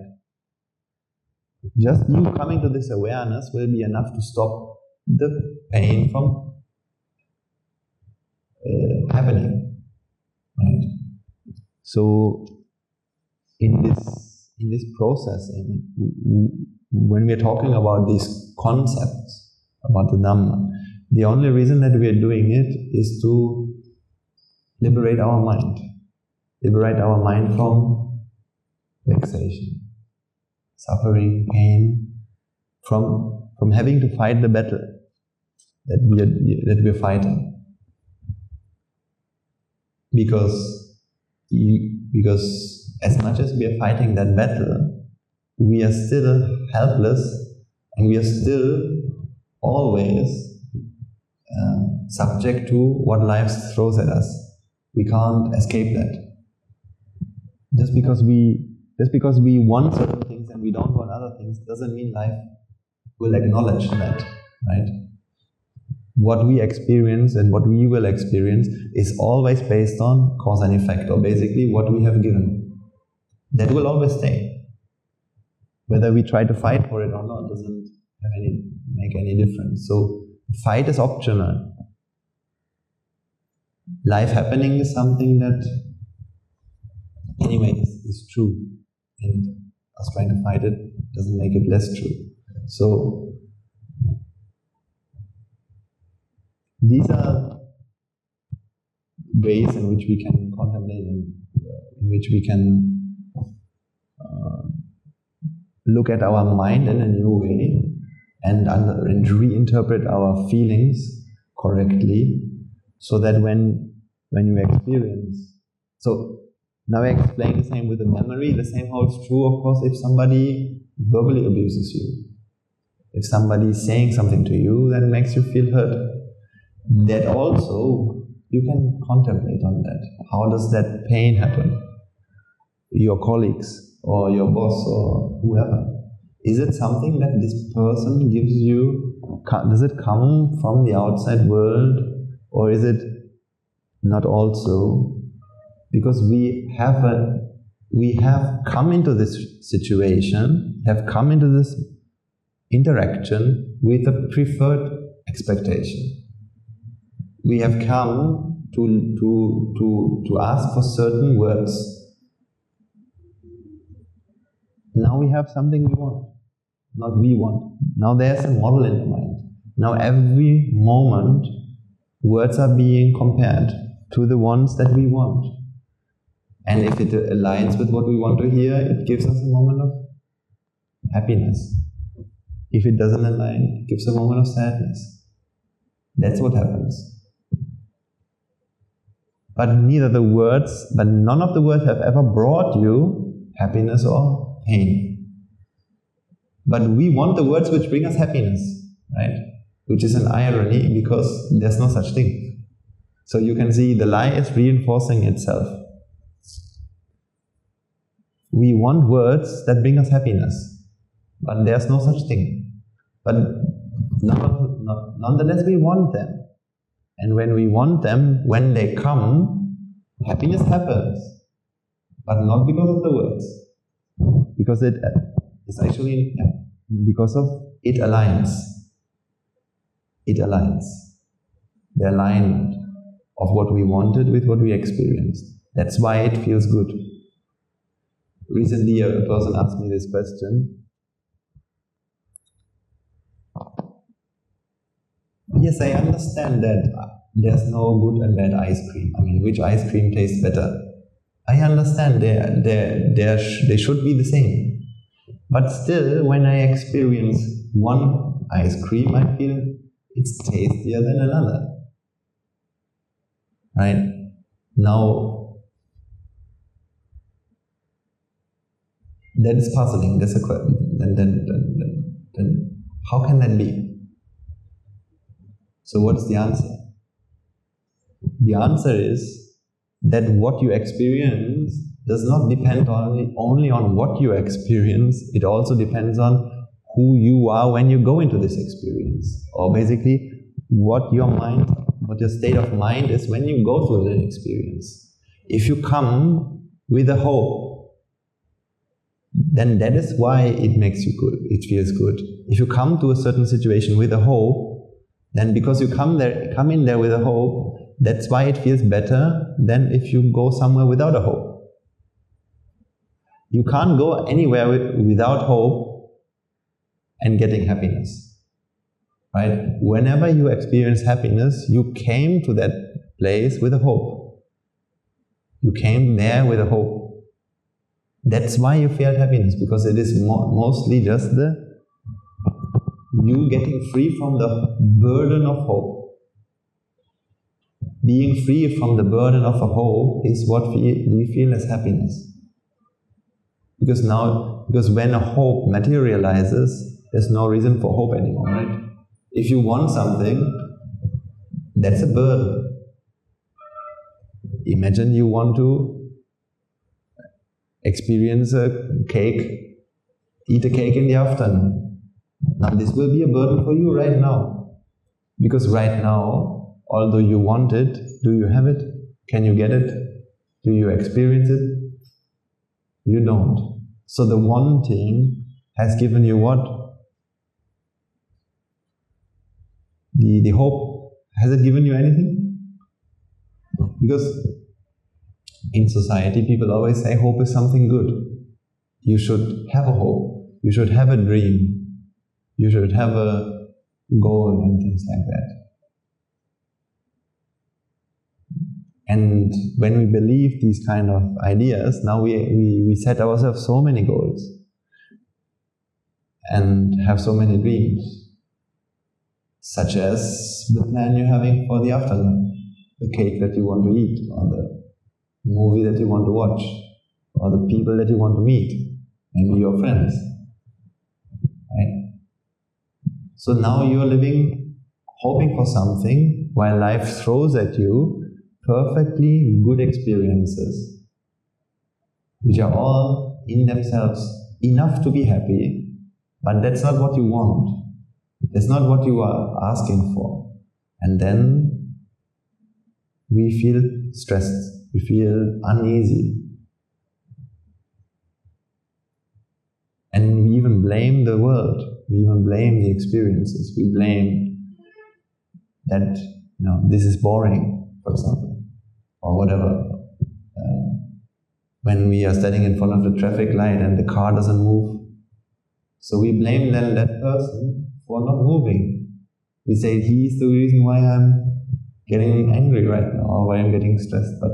A: Just you coming to this awareness will be enough to stop the pain from happening, right? So in this process, when we are talking about these concepts, about the Dhamma, the only reason that we are doing it is to liberate our mind. Liberate our mind from vexation, suffering, pain, from having to fight the battle that we are fighting. Because as much as we are fighting that battle, we are still helpless and we are still always subject to what life throws at us. We can't escape that. Just because we want certain things and we don't want other things doesn't mean life will acknowledge that, right? What we experience and what we will experience is always based on cause and effect, or basically what we have given. That will always stay. Whether we try to fight for it or not doesn't make any difference. So fight is optional. Life happening is something that anyway is true, and us trying to fight it doesn't make it less true. So these are ways in which we can contemplate and in which we can look at our mind in a new way and reinterpret our feelings correctly, so that when you experience... So now I explain the same with the memory. The same holds true, of course, if somebody verbally abuses you. If somebody is saying something to you that makes you feel hurt, that also you can contemplate on that. How does that pain happen? Your colleagues or your boss or whoever. Is it something that this person gives you? Does it come from the outside world, or is it not also? Because we have come into this situation, have come into this interaction with a preferred expectation. We have come to ask for certain words. Now we have something we want. not we want. Now there's a model in the mind. Now every moment, words are being compared to the ones that we want. And if it aligns with what we want to hear, it gives us a moment of happiness. If it doesn't align, it gives a moment of sadness. That's what happens. But none of the words have ever brought you happiness or pain. But we want the words which bring us happiness, right? Which is an irony because there's no such thing. So you can see the lie is reinforcing itself. We want words that bring us happiness, but there's no such thing. But nonetheless we want them. And when we want them, when they come, happiness happens. But not because of the words. Because it's actually because of it aligns. It aligns. The alignment of what we wanted with what we experienced. That's why it feels good. Recently a person asked me this question. Yes, I understand that there's no good and bad ice cream. I mean, which ice cream tastes better? I understand they should be the same. But still, when I experience one ice cream, I feel it's tastier than another. Right? Now, that is puzzling. That's a question. Then how can that be? So what's the answer? The answer is that what you experience does not depend only on what you experience, it also depends on who you are when you go into this experience. Or basically, what your state of mind is when you go through the experience. If you come with a hope, then that is why it makes you good, it feels good. If you come to a certain situation with a hope, then because you come in there with a hope, that's why it feels better than if you go somewhere without a hope. You can't go anywhere without hope and getting happiness. Right? Whenever you experience happiness, you came to that place with a hope. You came there with a hope. That's why you felt happiness, because it is mostly just you getting free from the burden of hope. Being free from the burden of a hope is what we feel as happiness. Because when a hope materializes, there's no reason for hope anymore, right? If you want something, that's a burden. Imagine you want to experience a cake, eat a cake in the afternoon. Now this will be a burden for you right now. Because right now, although you want it, do you have it? Can you get it? Do you experience it? You don't. So the wanting has given you what? The hope. Has it given you anything? Because in society people always say hope is something good. You should have a hope. You should have a dream. You should have a goal and things like that. And when we believe these kind of ideas, now we set ourselves so many goals and have so many dreams, such as the plan you're having for the afternoon, the cake that you want to eat, or the movie that you want to watch, or the people that you want to meet, maybe your friends, right? So now you're living, hoping for something, while life throws at you perfectly good experiences, which are all in themselves enough to be happy, but that's not what you want. That's not what you are asking for. And then we feel stressed, we feel uneasy. And we even blame the world, we even blame the experiences, we blame that, this is boring, for example. Or whatever. When we are standing in front of the traffic light and the car doesn't move, So we blame then that person for not moving. We say he's the reason why I'm getting angry right now, or why I'm getting stressed, but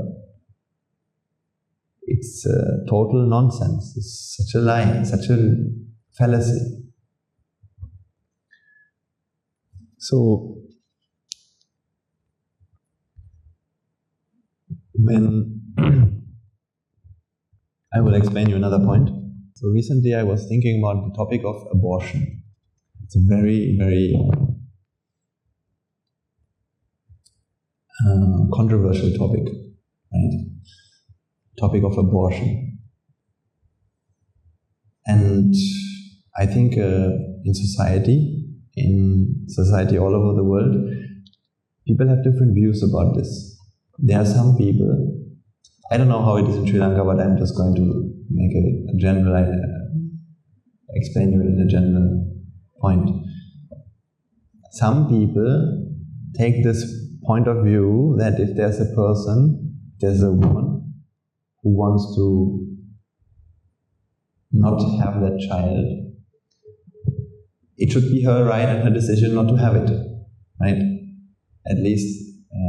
A: it's total nonsense. It's such a lie, such a fallacy. So, when I will explain you another point. So recently I was thinking about the topic of abortion. It's a very, very controversial topic, right? Topic of abortion. And I think in society all over the world, people have different views about this. There are some people, I don't know how it is in Sri Lanka, but I'm just going to make a general, explain you in a general point. Some people take this point of view that if there's a person, there's a woman who wants to not have that child, it should be her right and her decision not to have it, right? At least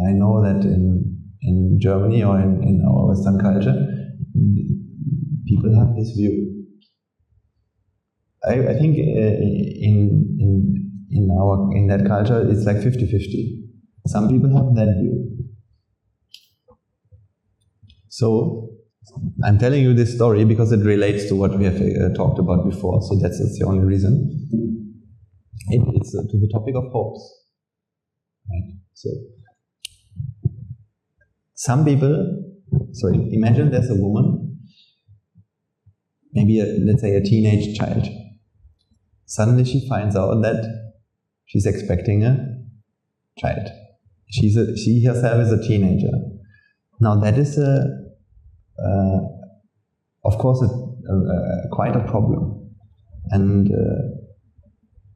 A: I know that in Germany or in our Western culture, people have this view. I think in that culture it's like 50-50. Some people have that view. So I'm telling you this story because it relates to what we have talked about before. So that's the only reason. It's to the topic of hopes, right? So some people. So imagine there's a woman, maybe let's say a teenage child. Suddenly she finds out that she's expecting a child. She herself is a teenager. Now that is of course quite a problem. And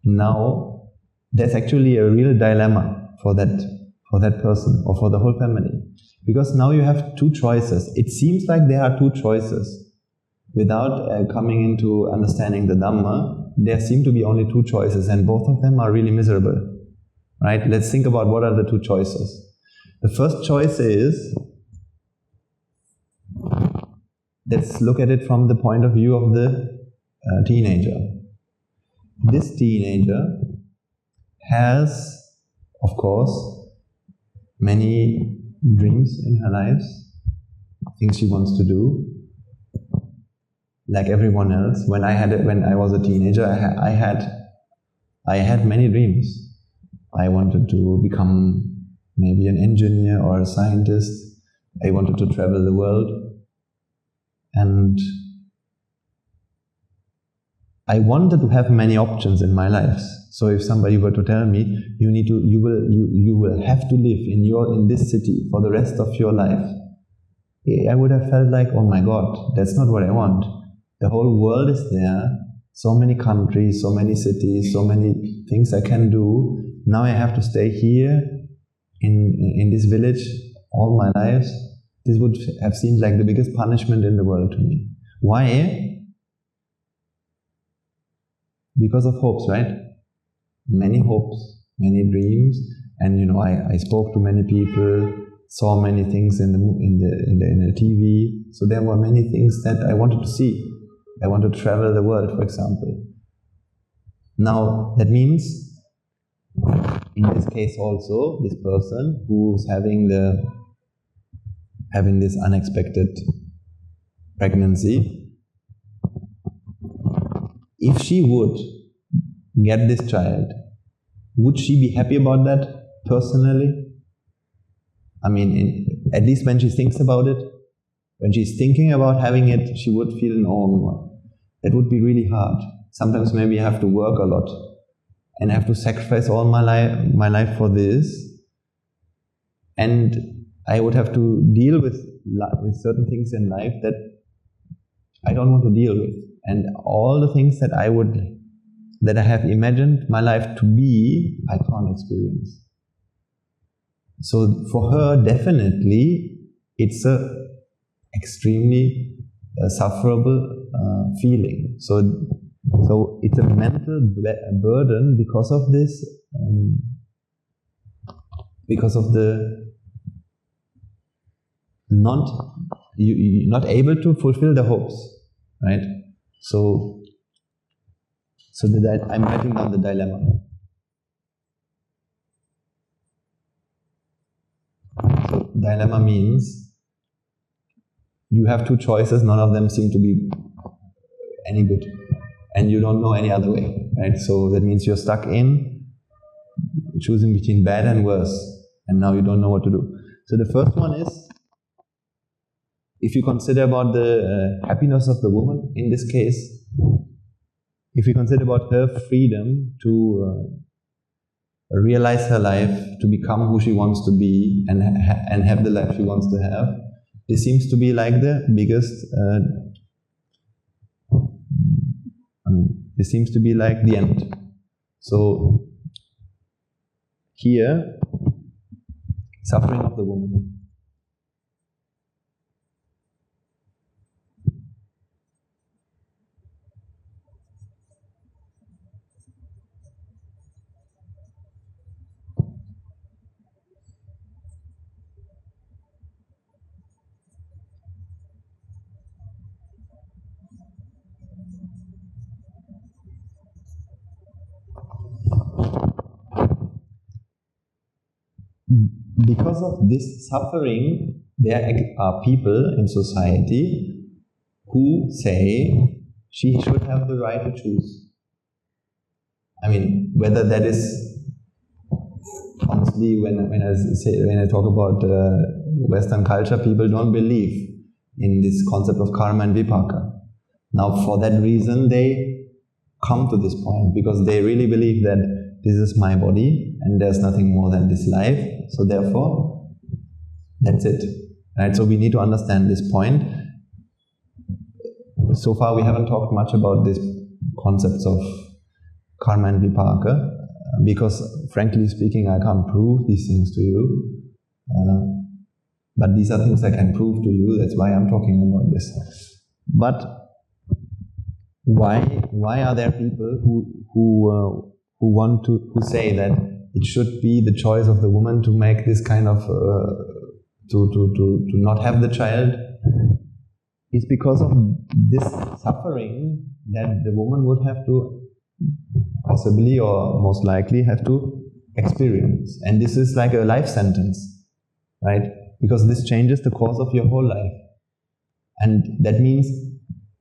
A: now there's actually a real dilemma for that person or for the whole family. Because now you have two choices. It seems like there are two choices. Without coming into understanding the Dhamma, there seem to be only two choices, and both of them are really miserable. Right? Let's think about what are the two choices. The first choice is, let's look at it from the point of view of the teenager. This teenager has, of course, many dreams in her life, things she wants to do. Like everyone else, when I was a teenager, I had many dreams. I wanted to become maybe an engineer or a scientist. I wanted to travel the world, and I wanted to have many options in my life. So if somebody were to tell me, you will have to live in this city for the rest of your life, I would have felt like, oh my God, that's not what I want. The whole world is there, so many countries, so many cities, so many things I can do. Now I have to stay here in this village all my life. This would have seemed like the biggest punishment in the world to me. Why? Because of hopes, right? Many hopes, many dreams, and I spoke to many people, saw many things in the TV. So there were many things that I wanted to see. I wanted to travel the world, for example. Now that means, in this case also, this person who's having this unexpected pregnancy, if she would get this child, would she be happy about that personally? I mean, at least when she thinks about it, when she's thinking about having it, she would feel, no, that would be really hard. Sometimes maybe I have to work a lot and I have to sacrifice all my life for this, and I would have to deal with certain things in life that I don't want to deal with, and all the things that I have imagined my life to be, I can't experience. So for her, definitely, it's a extremely sufferable feeling. So So it's a mental burden because of this, because of the you're not able to fulfill the hopes, right? So I'm writing down the dilemma. So dilemma means you have two choices, none of them seem to be any good, and you don't know any other way, right? So that means you're stuck in choosing between bad and worse, and now you don't know what to do. So the first one is, if you consider about the happiness of the woman in this case, if you consider about her freedom to realize her life, to become who she wants to be and have the life she wants to have, this seems to be like the biggest, this seems to be like the end. So here, suffering of the woman. Because of this suffering, there are people in society who say she should have the right to choose. I mean, whether that is, honestly, when I talk about Western culture, people don't believe in this concept of karma and vipaka. Now, for that reason, they come to this point because they really believe that this is my body and there's nothing more than this life. So therefore, that's it. Right? So we need to understand this point. So far, we haven't talked much about these concepts of karma and vipaka because, frankly speaking, I can't prove these things to you. But these are things I can prove to you. That's why I'm talking about this. But why are there people who say that it should be the choice of the woman to make this kind of to not have the child? It's because of this suffering that the woman would have to possibly or most likely have to experience, and this is like a life sentence, right? Because this changes the course of your whole life, and that means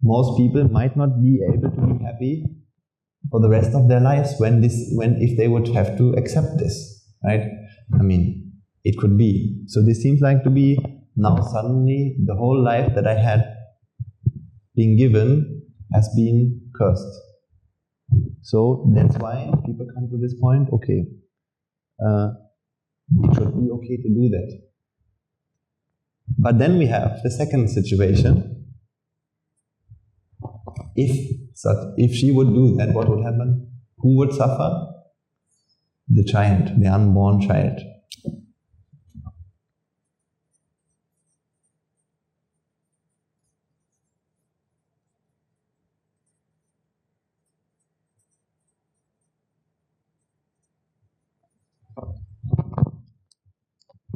A: most people might not be able to be happy for the rest of their lives if they would have to accept this, right? I mean, it could be. So this seems like to be now suddenly the whole life that I had been given has been cursed. So that's why people come to this point, okay, it should be okay to do that. But then we have the second situation. If she would do that, what would happen? Who would suffer? The child, the unborn child.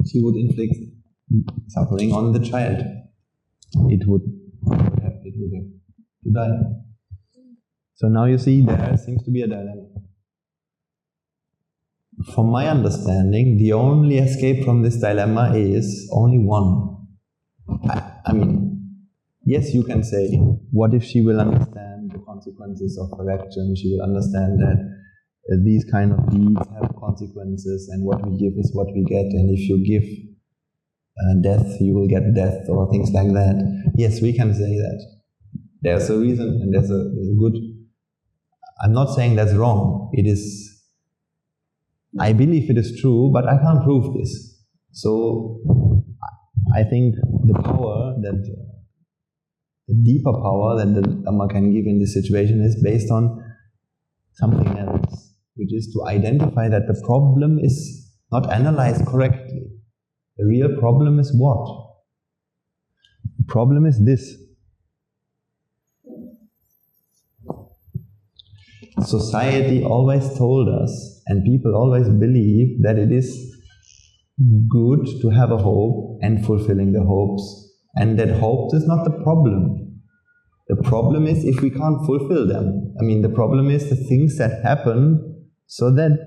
A: She would inflict suffering on the child. It would have to die. So now you see there seems to be a dilemma. From my understanding, the only escape from this dilemma is only one. I mean, yes, you can say, what if she will understand the consequences of her action? She will understand that these kind of deeds have consequences, and what we give is what we get, and if you give death, you will get death, or things like that. Yes, we can say that. There's a reason, and there's a good... I'm not saying that's wrong. It is... I believe it is true, but I can't prove this. So, I think the power that... the deeper power that the Dhamma can give in this situation is based on something else, which is to identify that the problem is not analyzed correctly. The real problem is what? The problem is this. society always told us, and people always believe, that it is good to have a hope and fulfilling the hopes, and that hopes is not the problem. The problem is if we can't fulfill them. I mean, the problem is the things that happen so that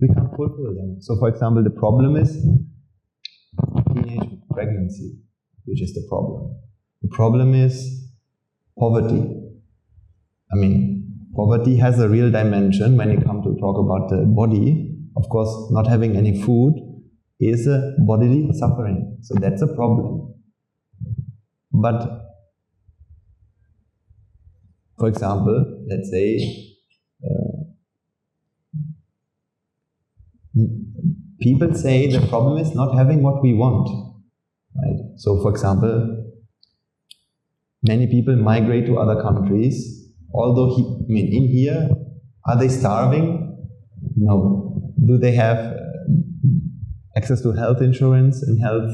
A: we can't fulfill them. So for example, the problem is teenage pregnancy, which is the problem. The problem is poverty. I mean, poverty has a real dimension when you come to talk about the body. Of course, not having any food is a bodily suffering. So that's a problem. But, for example, let's say, people say the problem is not having what we want. Right? So, for example, many people migrate to other countries, although, in here, are they starving? No. Do they have access to health insurance and health,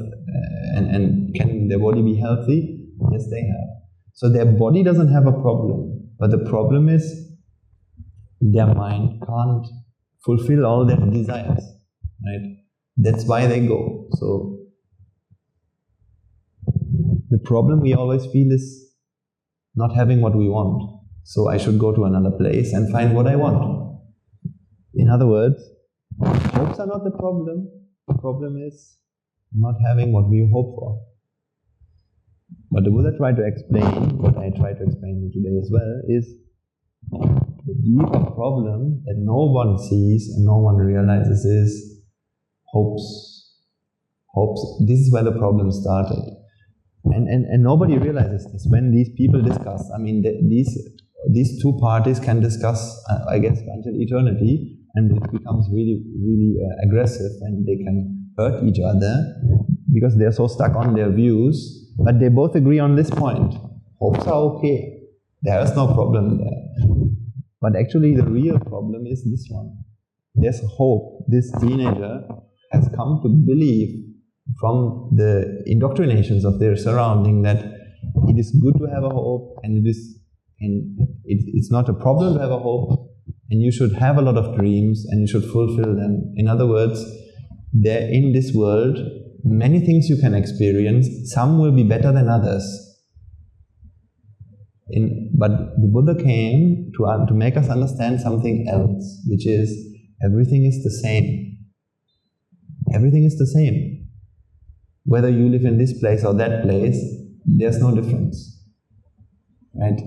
A: and can their body be healthy? Yes, they have. So their body doesn't have a problem, but the problem is their mind can't fulfill all their desires, right? That's why they go. So the problem we always feel is not having what we want. So I should go to another place and find what I want. In other words, hopes are not the problem. The problem is not having what we hope for. But the Buddha tried to explain, what I try to explain today as well, is the deeper problem that no one sees and no one realizes is hopes. Hopes. This is where the problem started. And nobody realizes this. When these people discuss, I mean, these two parties can discuss, I guess, until eternity, and it becomes really, really aggressive, and they can hurt each other because they're so stuck on their views. But they both agree on this point. Hopes are okay. There is no problem there. But actually the real problem is this one. There's hope. This teenager has come to believe from the indoctrinations of their surrounding that it is good to have a hope, and it's not a problem to have a hope, and you should have a lot of dreams and you should fulfill them. In other words, there in this world, many things you can experience, some will be better than others. But the Buddha came to make us understand something else, which is everything is the same. Everything is the same. Whether you live in this place or that place, there's no difference. Right?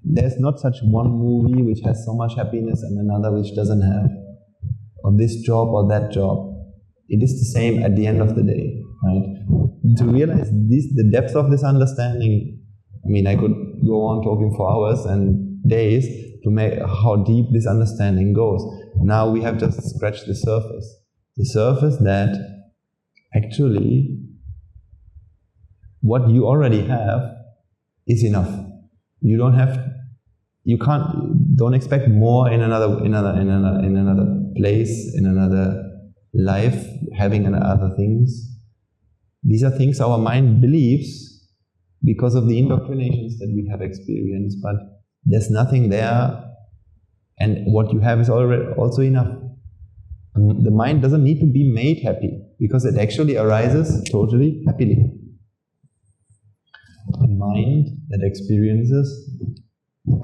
A: There's not such one movie which has so much happiness and another which doesn't have. Or this job or that job. It is the same at the end of the day. Right? To realize the depth of this understanding, I mean, I could go on talking for hours and days to make how deep this understanding goes. Now we have just scratched the surface. The surface that actually what you already have is enough. You don't expect more in another place, in another life, having other things. These are things our mind believes because of the indoctrinations that we have experienced, but there's nothing there, and what you have is already also enough. The mind doesn't need to be made happy because it actually arises totally happily. The mind that experiences,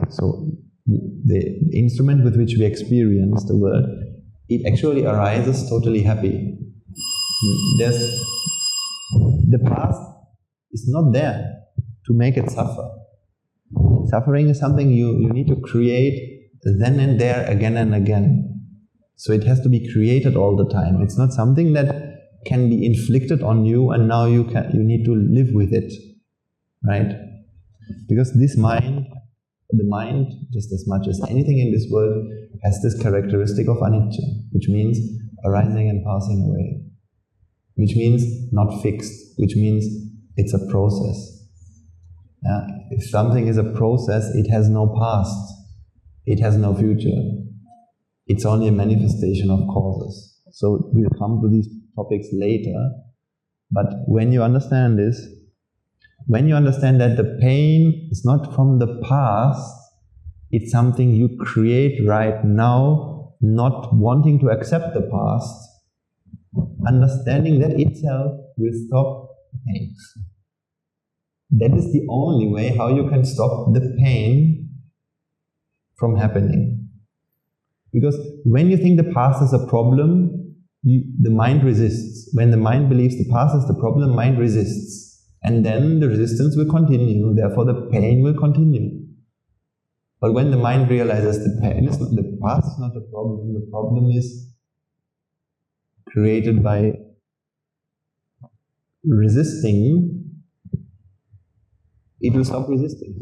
A: so the instrument with which we experience the world, it actually arises totally happy. The past is not there to make it suffer. Suffering is something you need to create then and there, again and again. So it has to be created all the time. It's not something that can be inflicted on you and now you need to live with it. Right? Because this mind, the mind, just as much as anything in this world, has this characteristic of anicca, which means arising and passing away, which means not fixed, which means it's a process. If something is a process, it has no past, it has no future. It's only a manifestation of causes. So we'll come to these topics later, but when you understand this, when you understand that the pain is not from the past, It's something you create right now, not wanting to accept the past. Understanding that itself will stop the pain. That is the only way how you can stop the pain from happening. Because when you think the past is a problem, the mind resists. When the mind believes the past is the problem, mind resists. And then the resistance will continue, therefore the pain will continue. But when the mind realizes the past is not the problem is created by resisting, it will stop resisting.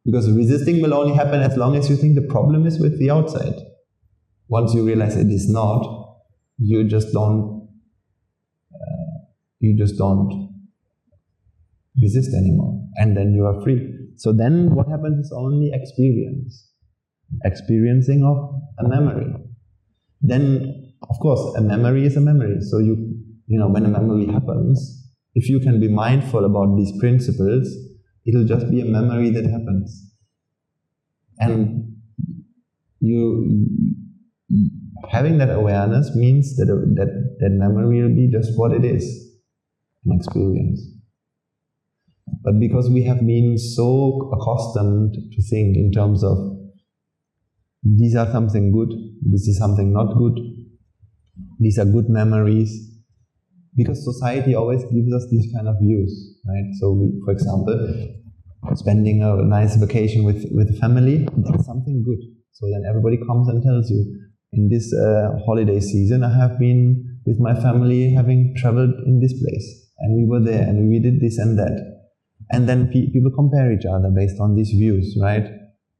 A: Because resisting will only happen as long as you think the problem is with the outside. Once you realize it is not, you just don't resist anymore, and then you are free. So then what happens is only experiencing of a memory. Then, of course, a memory is a memory. So when a memory happens, if you can be mindful about these principles, it'll just be a memory that happens. And having that awareness means that memory will be just what it is, an experience. But because we have been so accustomed to think in terms of these are something good, this is something not good, these are good memories, because society always gives us these kind of views, right? So for example, spending a nice vacation with the family, that's something good. So then everybody comes and tells you, in this holiday season I have been with my family having traveled in this place, and we were there and we did this and that. And then people compare each other based on these views, right?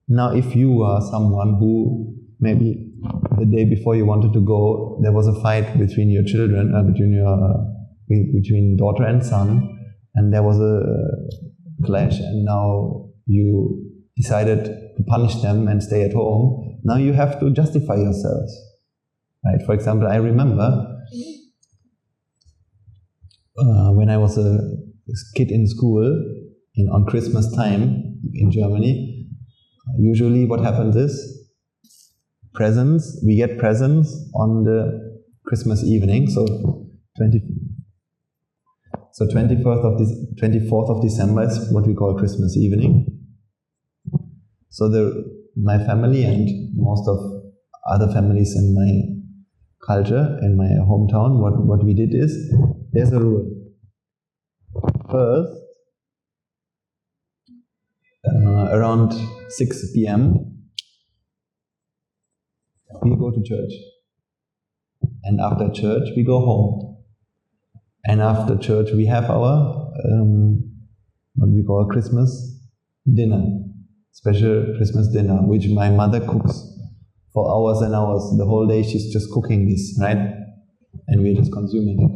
A: Now if you are someone who maybe the day before you wanted to go, there was a fight between your children, between daughter and son, and there was a clash, and now you decided to punish them and stay at home. Now you have to justify yourselves, right? For example, I remember when I was a kid in school, on Christmas time in Germany, usually what happens is we get presents on the Christmas evening, so 24th of December is what we call Christmas evening. So my family and most of other families in my culture, in my hometown, what we did is, there's a rule. First, around 6 p.m, we go to church. And after church, we go home. And after church, we have our, what we call Christmas dinner. Special Christmas dinner, which my mother cooks for hours and hours. The whole day she's just cooking this, right? And we're just consuming it.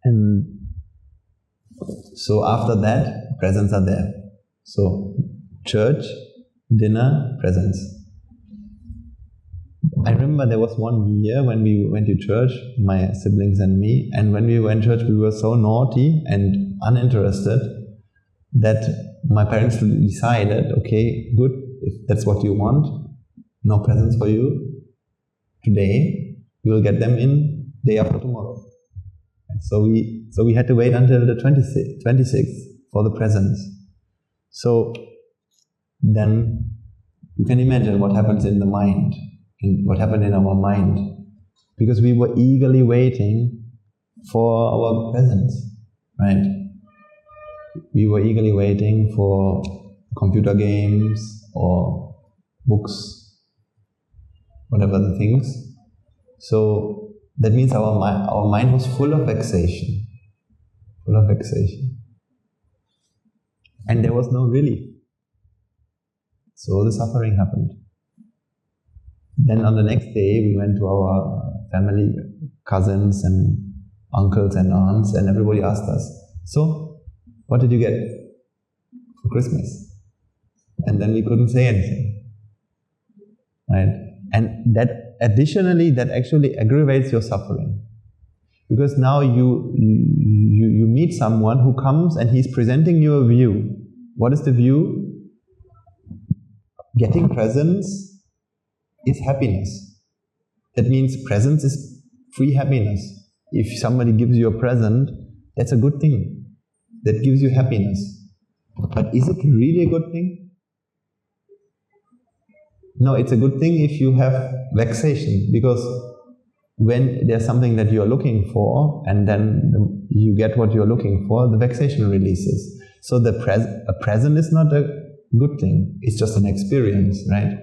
A: And so after that, presents are there. So church, dinner, presents. I remember there was one year when we went to church, my siblings and me, and when we went to church we were so naughty and uninterested that my parents decided, okay, good, if that's what you want, no presents for you today, we will get them in day after tomorrow. And so we had to wait until the 26th for the presents. So then you can imagine what happens in the mind, what happened in our mind, because we were eagerly waiting for our presents, right? We were eagerly waiting for computer games or books, whatever the things. So that means our mind was full of vexation. And there was no relief. So the suffering happened. Then on the next day, we went to our family, cousins and uncles and aunts, and everybody asked us, so, what did you get for Christmas? And then we couldn't say anything, right? And that additionally, that actually aggravates your suffering. Because now you meet someone who comes and he's presenting you a view, What is the view? Getting presents is happiness. That means presents is free happiness. If somebody gives you a present, that's a good thing. That gives you happiness. But is it really a good thing? No, it's a good thing if you have vexation, because when there's something that you're looking for and then you get what you're looking for, the vexation releases. So a present is not a good thing, it's just an experience, right?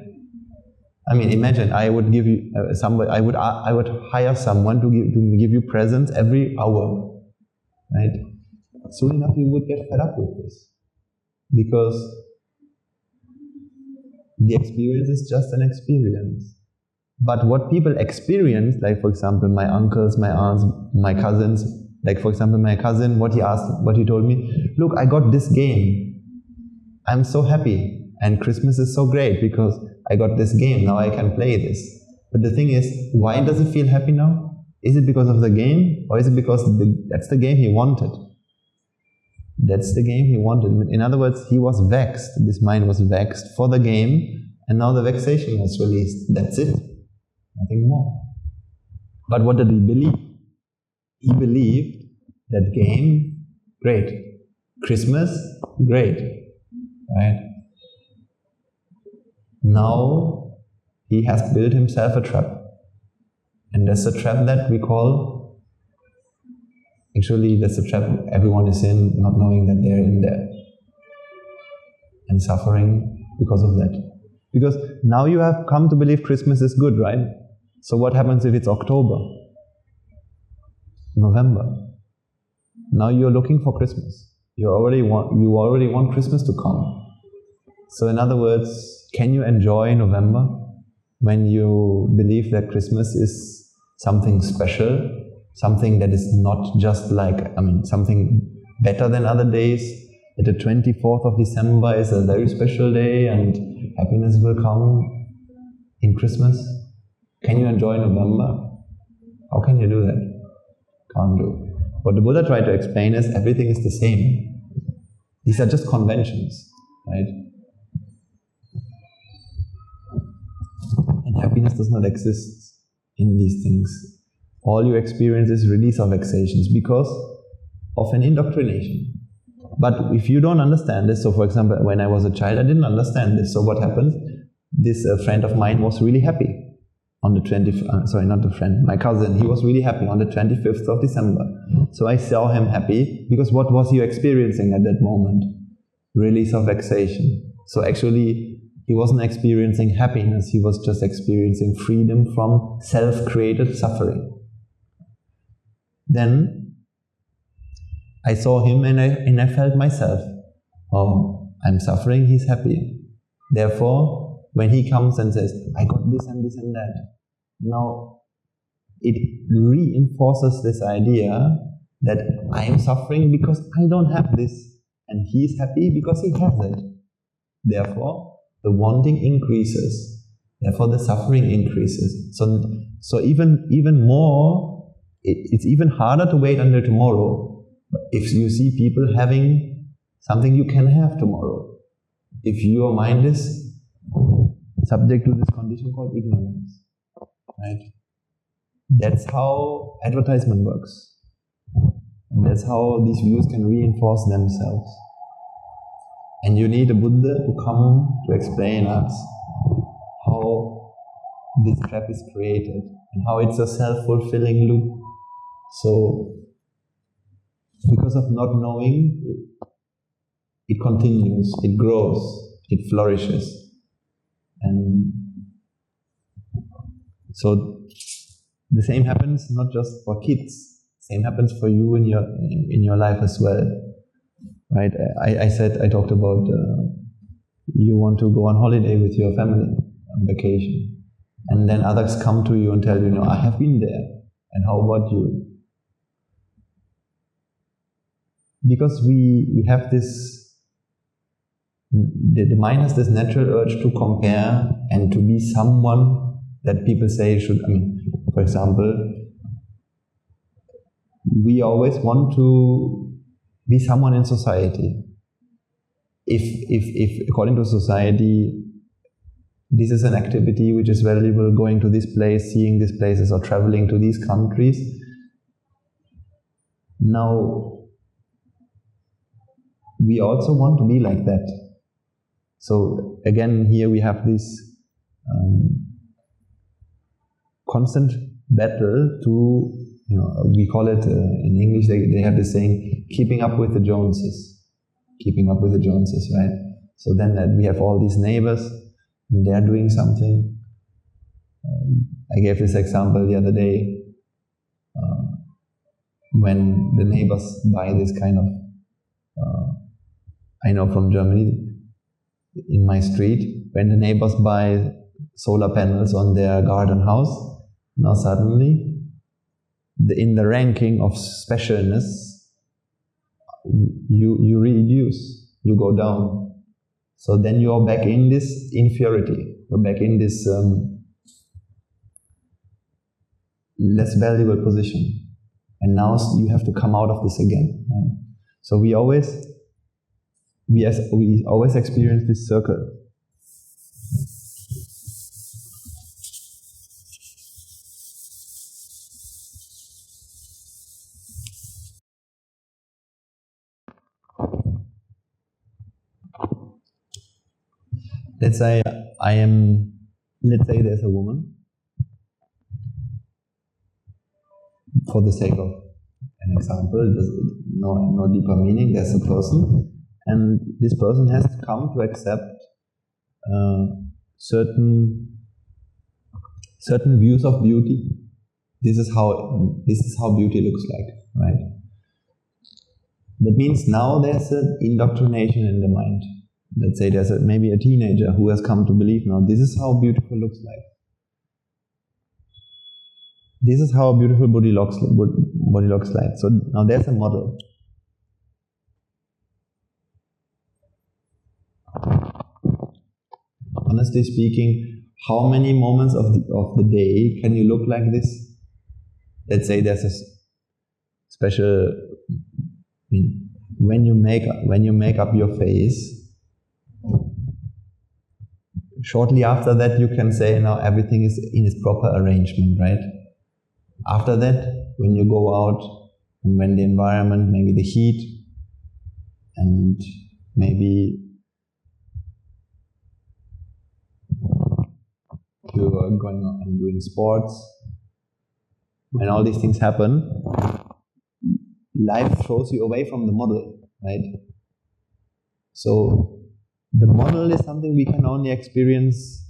A: I mean, imagine I would give you I would hire someone to give you presents every hour, right? Soon enough you would get fed up with this, because the experience is just an experience. But what people experience, like for example my uncles, my aunts, my cousins, like for example my cousin, what he told me, look, I got this game, I'm so happy, and Christmas is so great because I got this game, now I can play this. But the thing is, why does he feel happy now? Is it because of the game, or is it because that's the game he wanted? That's the game he wanted. In other words, he was vexed, this mind was vexed for the game, and now the vexation was released. That's it. Nothing more. But what did he believe? He believed that game, great. Christmas, great. Right? Now he has built himself a trap. And that's a trap that we call, actually that's a trap everyone is in, not knowing that they're in there. And suffering because of that. Because now you have come to believe Christmas is good, right? So what happens if it's October? November? Now you're looking for Christmas. You already want Christmas to come. So in other words, can you enjoy November when you believe that Christmas is something special, something that is not just like, something better than other days, that the 24th of December is a very special day and happiness will come in Christmas? Can you enjoy November? How can you do that? Can't do. What the Buddha tried to explain is everything is the same. These are just conventions, right? And happiness does not exist in these things. All you experience is release of vexations because of an indoctrination. But if you don't understand this, so for example, when I was a child, I didn't understand this. So what happened? This friend of mine was really happy on the my cousin, he was really happy on the 25th of December. So I saw him happy, because what was he experiencing at that moment? Release of vexation. So actually, he wasn't experiencing happiness, he was just experiencing freedom from self-created suffering. Then, I saw him and I felt myself, oh, I'm suffering, he's happy. Therefore, when he comes and says, I got this and this and that, now it reinforces this idea that I am suffering because I don't have this, and he is happy because he has it. Therefore, the wanting increases. Therefore, the suffering increases. So even more, it's even harder to wait until tomorrow. If you see people having something you can have tomorrow, if your mind is subject to this condition called ignorance, right? That's how advertisement works. And that's how these views can reinforce themselves. And you need a Buddha to come to explain us how this trap is created and how it's a self-fulfilling loop. So, because of not knowing, it continues, it grows, it flourishes. And so the same happens not just for kids, same happens for you in your life as well, right? I talked about you want to go on holiday with your family on vacation, and then others come to you and tell you, I have been there, and how about you? Because we have this, the mind has this natural urge to compare and to be someone that people say should, for example, we always want to be someone in society. if according to society, this is an activity which is valuable, going to this place, seeing these places, or traveling to these countries, now we also want to be like that. So again, here we have this constant battle to, we call it, in English they have this saying, keeping up with the Joneses. Keeping up with the Joneses, right? So then we have all these neighbors, and they are doing something. I gave this example the other day, when the neighbors buy this kind of, I know from Germany, in my street, when the neighbors buy solar panels on their garden house, now suddenly, in the ranking of specialness, you reduce, you go down. So then you are back in this inferiority, you're back in this less valuable position. And now you have to come out of this again. Right? So we always experience this circle. Let's say there's a woman, for the sake of an example, there's no deeper meaning, there's a person, and this person has come to accept certain views of beauty. This is how beauty looks like, right? That means now there's an indoctrination in the mind. Let's say there's maybe a teenager who has come to believe now this is how beautiful looks like. This is how a beautiful body looks like. So now there's a model. Honestly speaking, how many moments of the day can you look like this? Let's say there's a special, when you make up your face, shortly after that you can say now everything is in its proper arrangement, right? After that, when you go out, and when the environment, maybe the heat, and maybe you are going out and doing sports, when all these things happen, life throws you away from the model, right? So the model is something we can only experience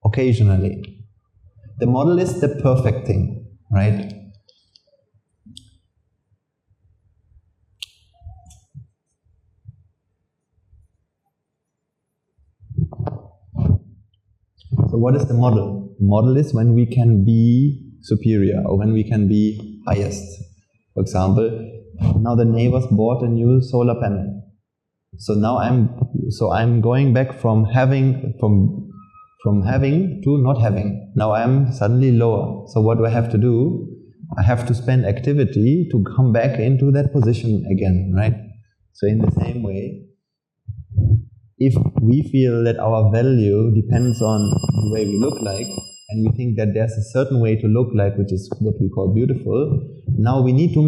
A: occasionally. The model is the perfect thing, right? So what is the model? The model is when we can be superior, or when we can be highest. For example, now the neighbors bought a new solar panel. So now I'm going back from having to not having. Now I'm suddenly lower. So what do I have to do? I have to spend activity to come back into that position again, right? So in the same way, if we feel that our value depends on the way we look like, and we think that there's a certain way to look like, which is what we call beautiful, now we need to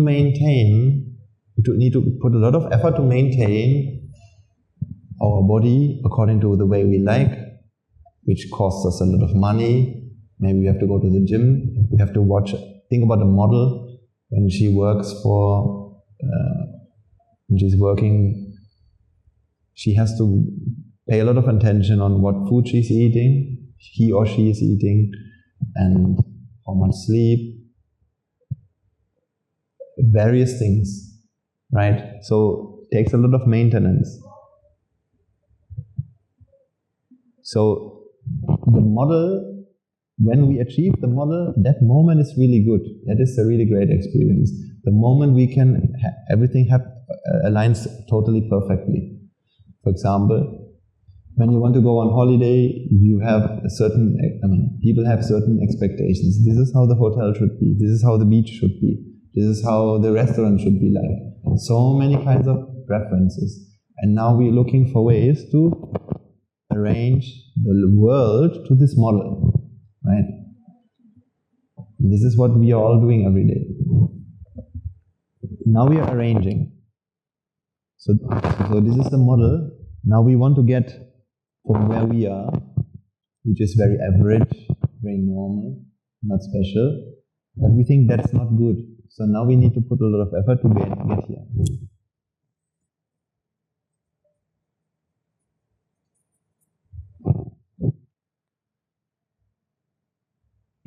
A: put a lot of effort to maintain our body according to the way we like, which costs us a lot of money. Maybe we have to go to the gym, we have to think about the model when she works when she's working, she has to pay a lot of attention on what food she's eating, he or she is eating, and how much sleep, various things, right? So it takes a lot of maintenance. So the model, when we achieve the model, that moment is really good. That is a really great experience. The moment we can, everything aligns totally perfectly. For example, when you want to go on holiday, you have people have certain expectations. This is how the hotel should be. This is how the beach should be. This is how the restaurant should be like. So many kinds of preferences. And now we're looking for ways to arrange the world to this model, right? This is what we are all doing every day. Now we are arranging. So this is the model. Now we want to get from where we are, which is very average, very normal, not special, but we think that's not good. So now we need to put a lot of effort to get here.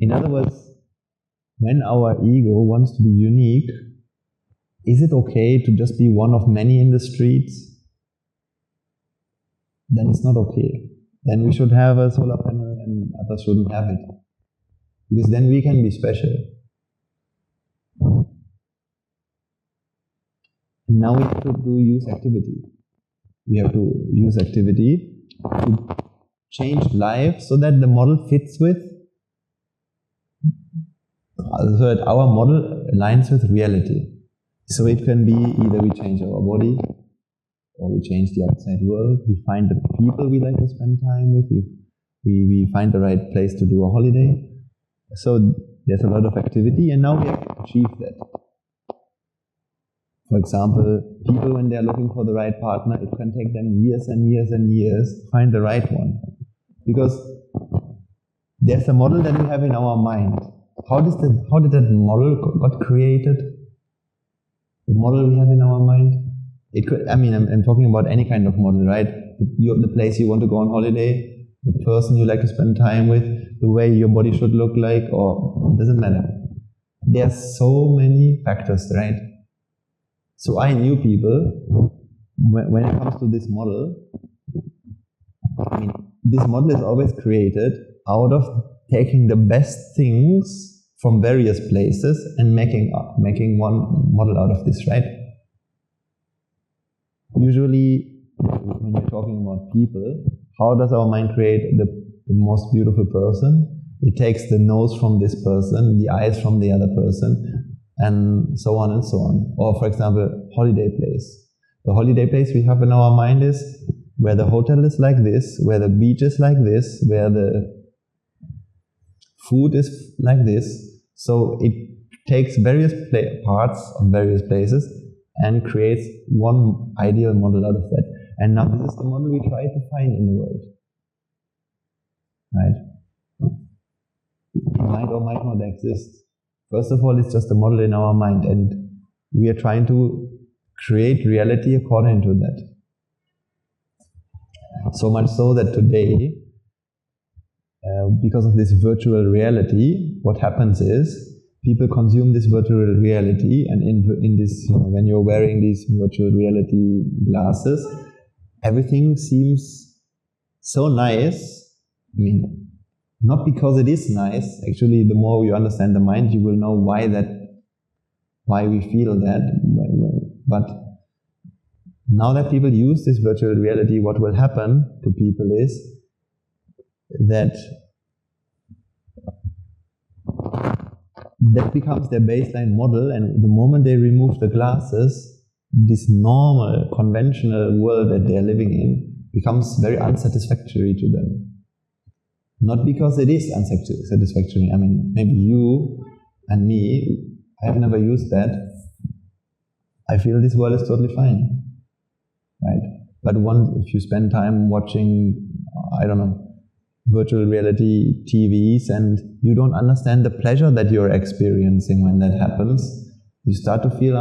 A: In other words, when our ego wants to be unique, is it okay to just be one of many in the streets? Then it's not okay. Then we should have a solar panel and others shouldn't have it. Because then we can be special. And now we have to use activity. We have to use activity to change life so that the model fits with, so that our model aligns with reality. So it can be either we change our body, or we change the outside world, we find the people we like to spend time with, we find the right place to do a holiday. So there's a lot of activity, and now we have to achieve that. For example, people, when they're looking for the right partner, it can take them years and years and years to find the right one. Because there's a model that we have in our mind. How did that model got created? The model we have in our mind? It could, I'm talking about any kind of model, right? The place you want to go on holiday, the person you like to spend time with, the way your body should look like, or it doesn't matter. There are so many factors, right? So I knew people, when it comes to this model, this model is always created out of taking the best things from various places and making one model out of this, right? Usually, when you're talking about people, how does our mind create the most beautiful person? It takes the nose from this person, the eyes from the other person, and so on and so on. Or, for example, holiday place. The holiday place we have in our mind is where the hotel is like this, where the beach is like this, where the food is like this. So it takes various parts of various places and creates one ideal model out of that. And now this is the model we try to find in the world. Right? It might or might not exist. First of all, it's just a model in our mind, and we are trying to create reality according to that. So much so that today, because of this virtual reality, what happens is people consume this virtual reality, and in this, when you're wearing these virtual reality glasses, everything seems so nice. Not because it is nice. Actually, the more you understand the mind, you will know why we feel that. But now that people use this virtual reality, what will happen to people is that becomes their baseline model, and the moment they remove the glasses, this normal, conventional world that they're living in becomes very unsatisfactory to them. Not because it is unsatisfactory. Maybe you and me, I've never used that. I feel this world is totally fine, right? But if you spend time watching, virtual reality TVs, and you don't understand the pleasure that you're experiencing when that happens, you start to feel,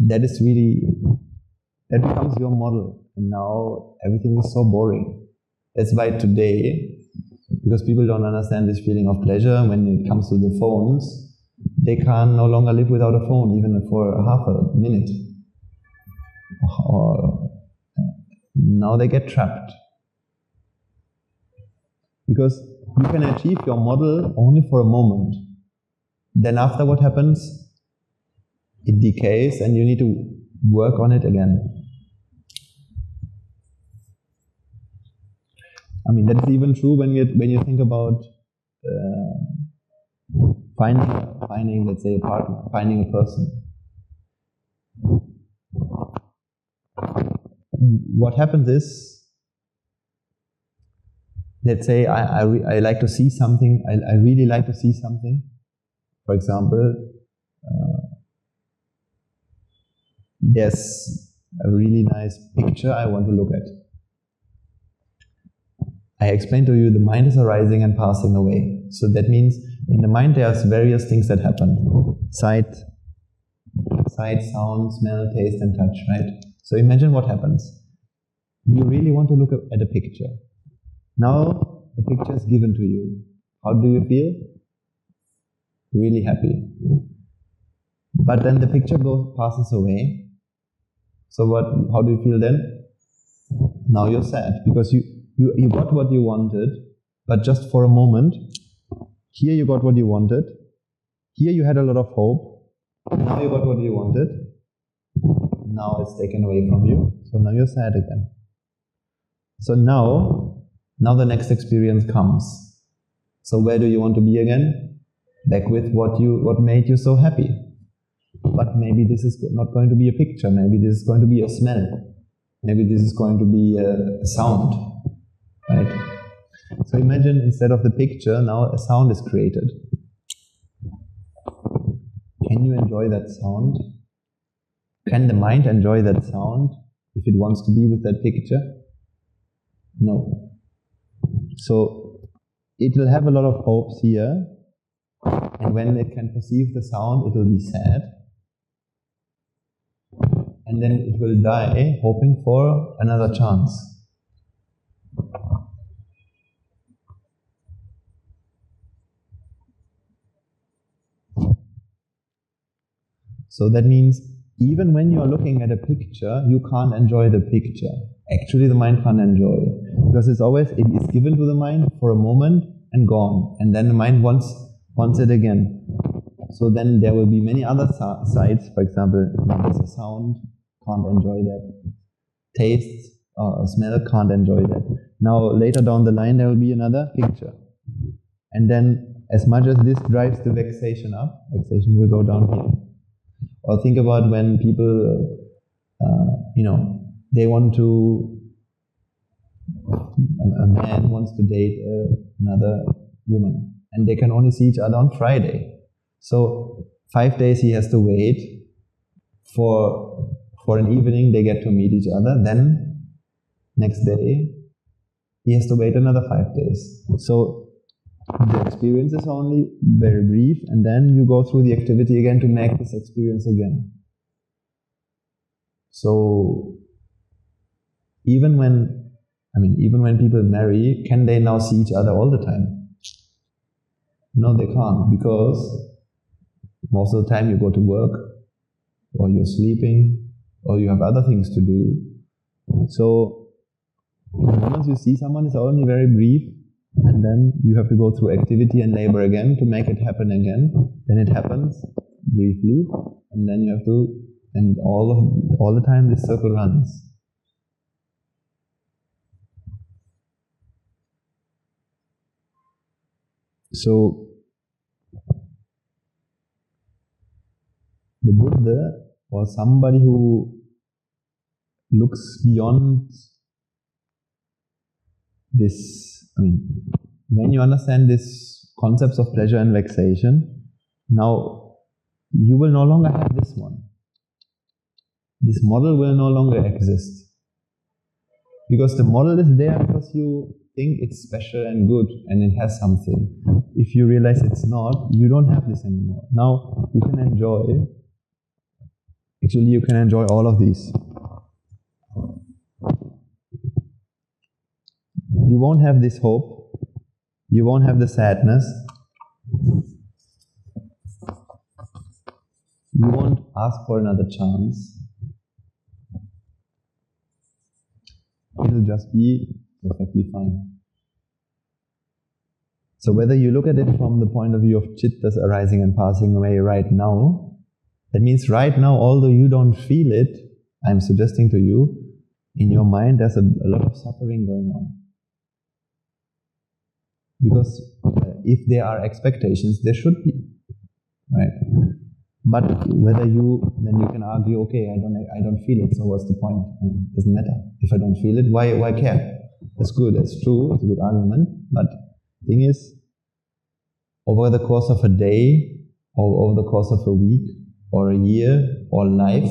A: that becomes your model, and now everything is so boring. That's why today, because people don't understand this feeling of pleasure when it comes to the phones, they can no longer live without a phone, even for half a minute. Or now they get trapped. Because you can achieve your model only for a moment. Then after, what happens? It decays and you need to work on it again. That is even true when you think about finding, let's say, a partner, finding a person. what happens is, let's say I like to see something, I really like to see something. For example, there's a really nice picture I want to look at. I explained to you the mind is arising and passing away. So that means in the mind there's various things that happen. Sight, sound, smell, taste and touch, right? So imagine what happens. You really want to look at a picture. Now the picture is given to you. How do you feel? Really happy. But then the picture passes away. So how do you feel then? Now you're sad because you got what you wanted, but just for a moment. Here you got what you wanted. Here you had a lot of hope. Now you got what you wanted. Now it's taken away from you. So now you're sad again. So now the next experience comes. So where do you want to be again? Back with what made you so happy. But maybe this is not going to be a picture. Maybe this is going to be a smell. Maybe this is going to be a sound. Right? So imagine instead of the picture, now a sound is created. Can you enjoy that sound? Can the mind enjoy that sound if it wants to be with that picture? No. So it will have a lot of hopes here, and when it can perceive the sound, it will be sad. And then it will die hoping for another chance. So that means even when you are looking at a picture, you can't enjoy the picture. Actually, the mind can't enjoy it. Because it is given to the mind for a moment and gone. And then the mind wants it again. So then there will be many other sides. For example, there's a sound, can't enjoy that. Taste or smell, can't enjoy that. Now later down the line there will be another picture. And then as much as this drives the vexation up, vexation will go down here. Or think about when people, they want to, a man wants to date another woman, and they can only see each other on Friday. So 5 days he has to wait for an evening they get to meet each other, then next day he has to wait another 5 days. So the experience is only very brief, and then you go through the activity again to make this experience again. So even when people marry, can they now see each other all the time? No, they can't, because most of the time you go to work, or you're sleeping, or you have other things to do. So the moment you see someone is only very brief, and then you have to go through activity and labor again to make it happen again. Then it happens briefly, and then you have to, and all the time this circle runs. So the Buddha was somebody who looks beyond this. When you understand these concepts of pleasure and vexation, now you will no longer have this one. This model will no longer exist. Because the model is there because you think it's special and good and it has something. If you realize it's not, you don't have this anymore. Now you can enjoy, you can enjoy all of these. You won't have this hope, you won't have the sadness, you won't ask for another chance. It'll just be perfectly fine. So whether you look at it from the point of view of chittas arising and passing away right now, that means right now, although you don't feel it, I'm suggesting to you, in your mind there's a lot of suffering going on. Because if there are expectations, there should be, right? But whether then you can argue, okay, I don't feel it, so what's the point? It doesn't matter. If I don't feel it, why care? That's good, that's true, it's a good argument. But the thing is, over the course of a day, or over the course of a week, or a year, or life,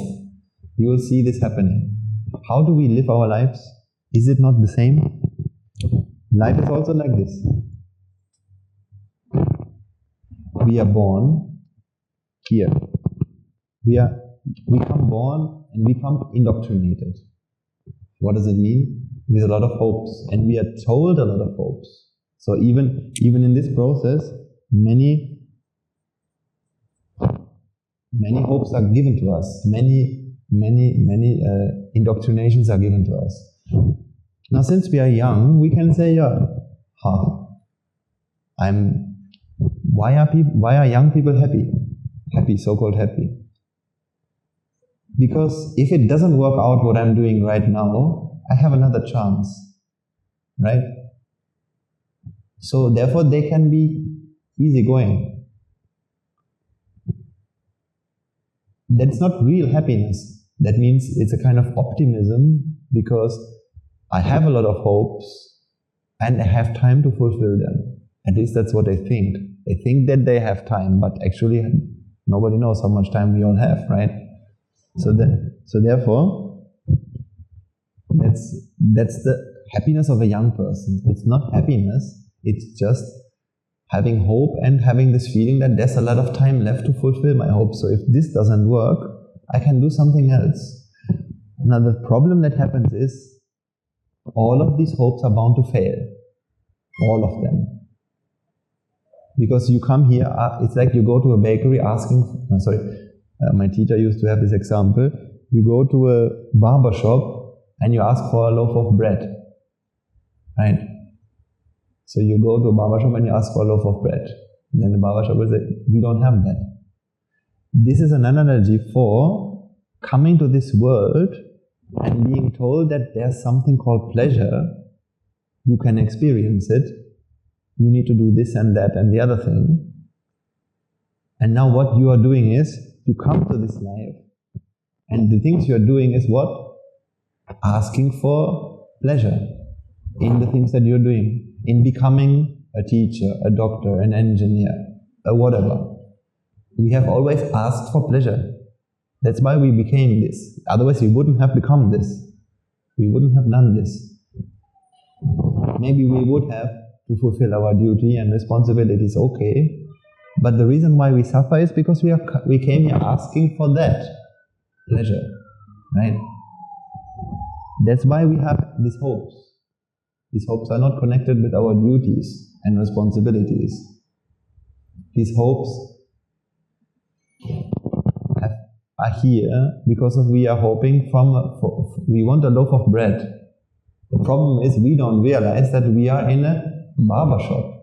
A: you will see this happening. How do we live our lives? Is it not the same? Life is also like this. We are born here. We come born and we come indoctrinated. What does it mean? With a lot of hopes, and we are told a lot of hopes. So even in this process, many hopes are given to us. Many indoctrinations are given to us. Now, since we are young, we can say, why are young people happy? Happy, so-called happy. Because if it doesn't work out what I'm doing right now, I have another chance, right? So therefore they can be easygoing. That's not real happiness. That means it's a kind of optimism because I have a lot of hopes and I have time to fulfill them. At least that's what they think. They think that they have time, but actually nobody knows how much time we all have, right? So therefore, that's the happiness of a young person. It's not happiness, it's just having hope and having this feeling that there's a lot of time left to fulfill my hope. So if this doesn't work, I can do something else. Now the problem that happens is, all of these hopes are bound to fail. All of them. Because you come here, it's like you go to a bakery asking, my teacher used to have this example. You go to a barber shop and you ask for a loaf of bread, right? So you go to a barber shop and you ask for a loaf of bread. And then the barber shop will say, we don't have that. This is an analogy for coming to this world and being told that there's something called pleasure. You can experience it. You need to do this and that and the other thing. And now what you are doing is, you come to this life, and the things you are doing is what? Asking for pleasure in the things that you're doing, in becoming a teacher, a doctor, an engineer, a whatever. We have always asked for pleasure. That's why we became this. Otherwise we wouldn't have become this. We wouldn't have done this. Maybe we would have to fulfill our duty and responsibilities, okay. But the reason why we suffer is because we came here asking for that pleasure, right? That's why we have these hopes. These hopes are not connected with our duties and responsibilities. These hopes are here because we are hoping we want a loaf of bread. The problem is we don't realize that we are in a barber shop.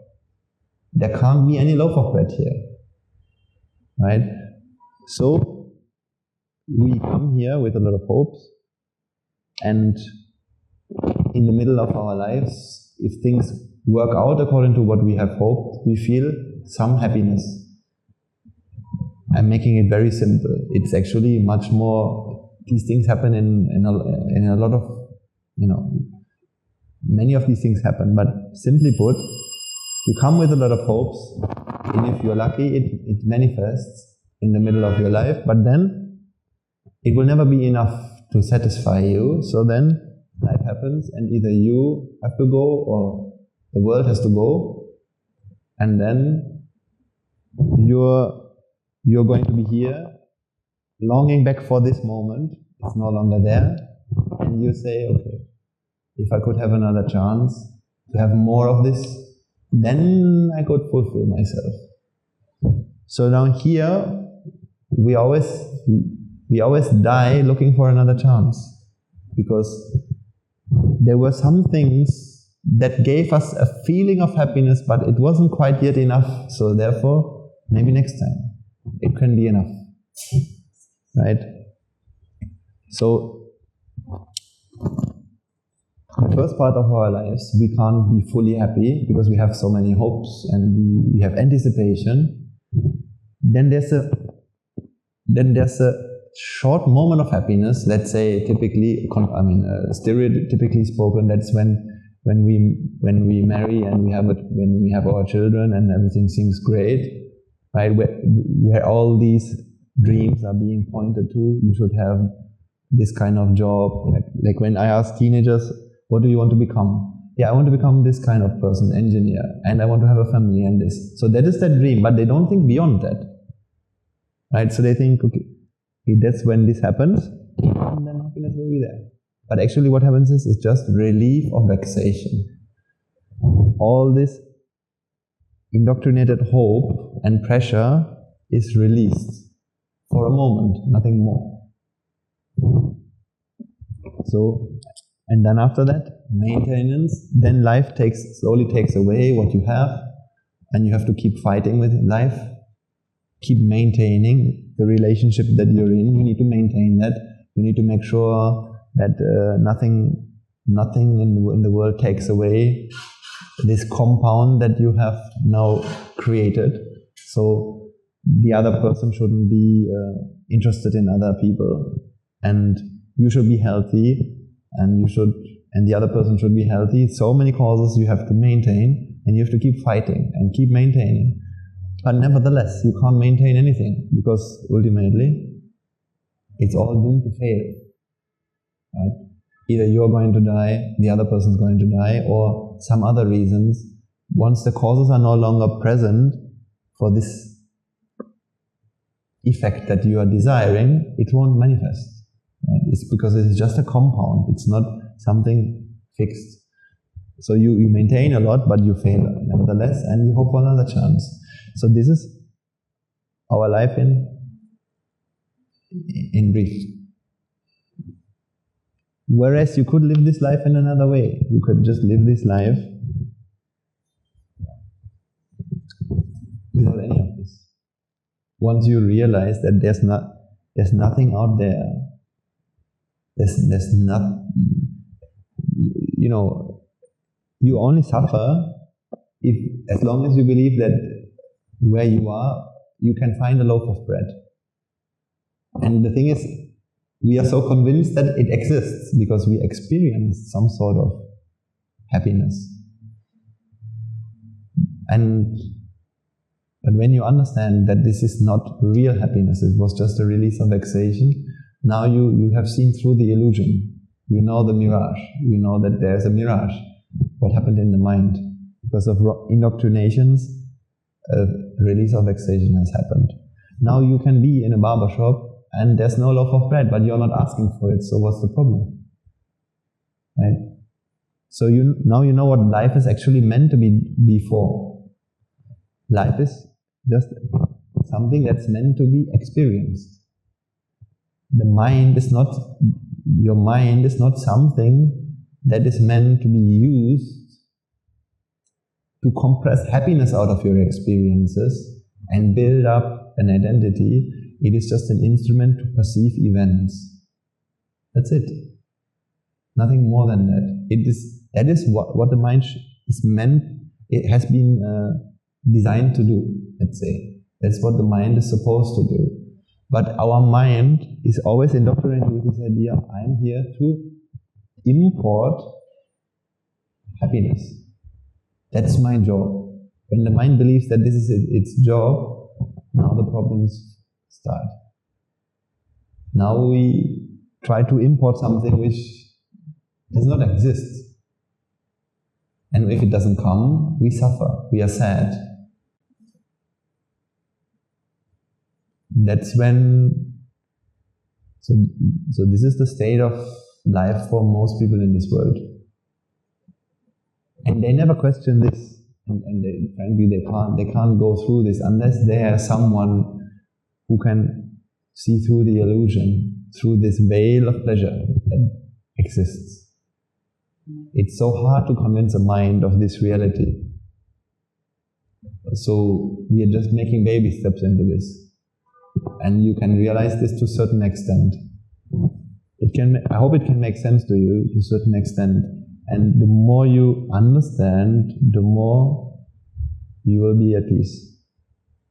A: There can't be any loaf of bread here, right? So we come here with a lot of hopes, and in the middle of our lives, if things work out according to what we have hoped, we feel some happiness. I'm making it very simple. It's actually much more, these things happen in a lot of, many of these things happen, but simply put, you come with a lot of hopes, and if you're lucky, it manifests in the middle of your life, but then it will never be enough to satisfy you. So then life happens, and either you have to go or the world has to go, and then you're going to be here longing back for this moment. It's no longer there, and you say, okay, if I could have another chance to have more of this, then I could fulfill myself. So now here we always die looking for another chance, because there were some things that gave us a feeling of happiness, but it wasn't quite yet enough. So therefore, maybe next time it can be enough, right? So the first part of our lives, we can't be fully happy because we have so many hopes and we have anticipation. Then there's a then there's a short moment of happiness. Let's say, typically, stereotypically spoken, that's when we marry and when we have our children and everything seems great, right? Where all these dreams are being pointed to. You should have this kind of job. Like when I ask teenagers, what do you want to become? Yeah, I want to become this kind of person, engineer, and I want to have a family and this. So that is that dream, but they don't think beyond that, right? So they think, okay, that's when this happens, and then happiness will be there. But actually what happens is, it's just relief of vexation. All this indoctrinated hope and pressure is released for a moment, nothing more. So, and then after that, maintenance, then life slowly takes away what you have, and you have to keep fighting with life, keep maintaining the relationship that you're in. You need to maintain that. You need to make sure that nothing in the world takes away this compound that you have now created. So the other person shouldn't be interested in other people, and you should be healthy, and the other person should be healthy. So many causes you have to maintain, and you have to keep fighting and keep maintaining. But nevertheless, you can't maintain anything, because ultimately it's all doomed to fail. Right? Either you're going to die, the other person's going to die, or some other reasons. Once the causes are no longer present for this effect that you are desiring, it won't manifest. Right? It's because it's just a compound, it's not something fixed. So you maintain a lot, but you fail nevertheless, and you hope for another chance. So this is our life in brief. Whereas you could live this life in another way. You could just live this life without any of this. Once you realize that there's nothing out there, there's not, you only suffer as long as you believe that where you are, you can find a loaf of bread. And the thing is, we are so convinced that it exists because we experience some sort of happiness. But when you understand that this is not real happiness, it was just a release of vexation, now you have seen through the illusion. You know the mirage. You know that there's a mirage. What happened in the mind? Because of indoctrinations, a release of vexation has happened. Now you can be in a barber shop and there's no loaf of bread, but you're not asking for it, so what's the problem? Right? So now you know what life is actually meant to be before. Life is just something that's meant to be experienced. Your mind is not something that is meant to be used to compress happiness out of your experiences and build up an identity. It is just an instrument to perceive events. That's it. Nothing more than that. That is what the mind is meant, it has been designed to do, let's say. That's what the mind is supposed to do. But our mind is always indoctrinated with this idea, I'm here to import happiness. That's my job. When the mind believes that this is its job, now the problems start. Now we try to import something which does not exist. And if it doesn't come, we suffer, we are sad. That's when, so this is the state of life for most people in this world. And they never question this, and frankly they can't go through this unless they are someone who can see through the illusion, through this veil of pleasure that exists. It's so hard to convince a mind of this reality. So we are just making baby steps into this. And you can realize this to a certain extent. I hope it can make sense to you to a certain extent. And the more you understand, the more you will be at peace.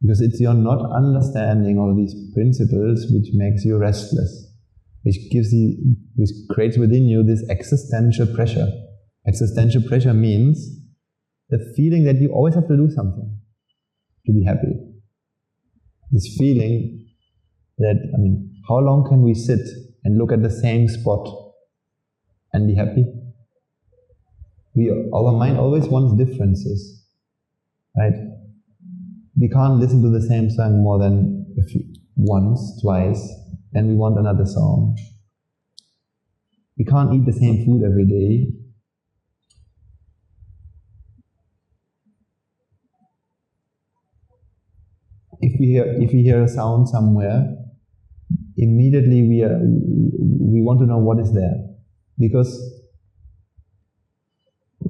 A: Because it's your not understanding of these principles which makes you restless, which creates within you this existential pressure. Existential pressure means the feeling that you always have to do something to be happy. This feeling that, how long can we sit and look at the same spot and be happy? Our mind always wants differences, right? We can't listen to the same song more than once, twice, then we want another song. We can't eat the same food every day. If we hear a sound somewhere, immediately we want to know what is there, because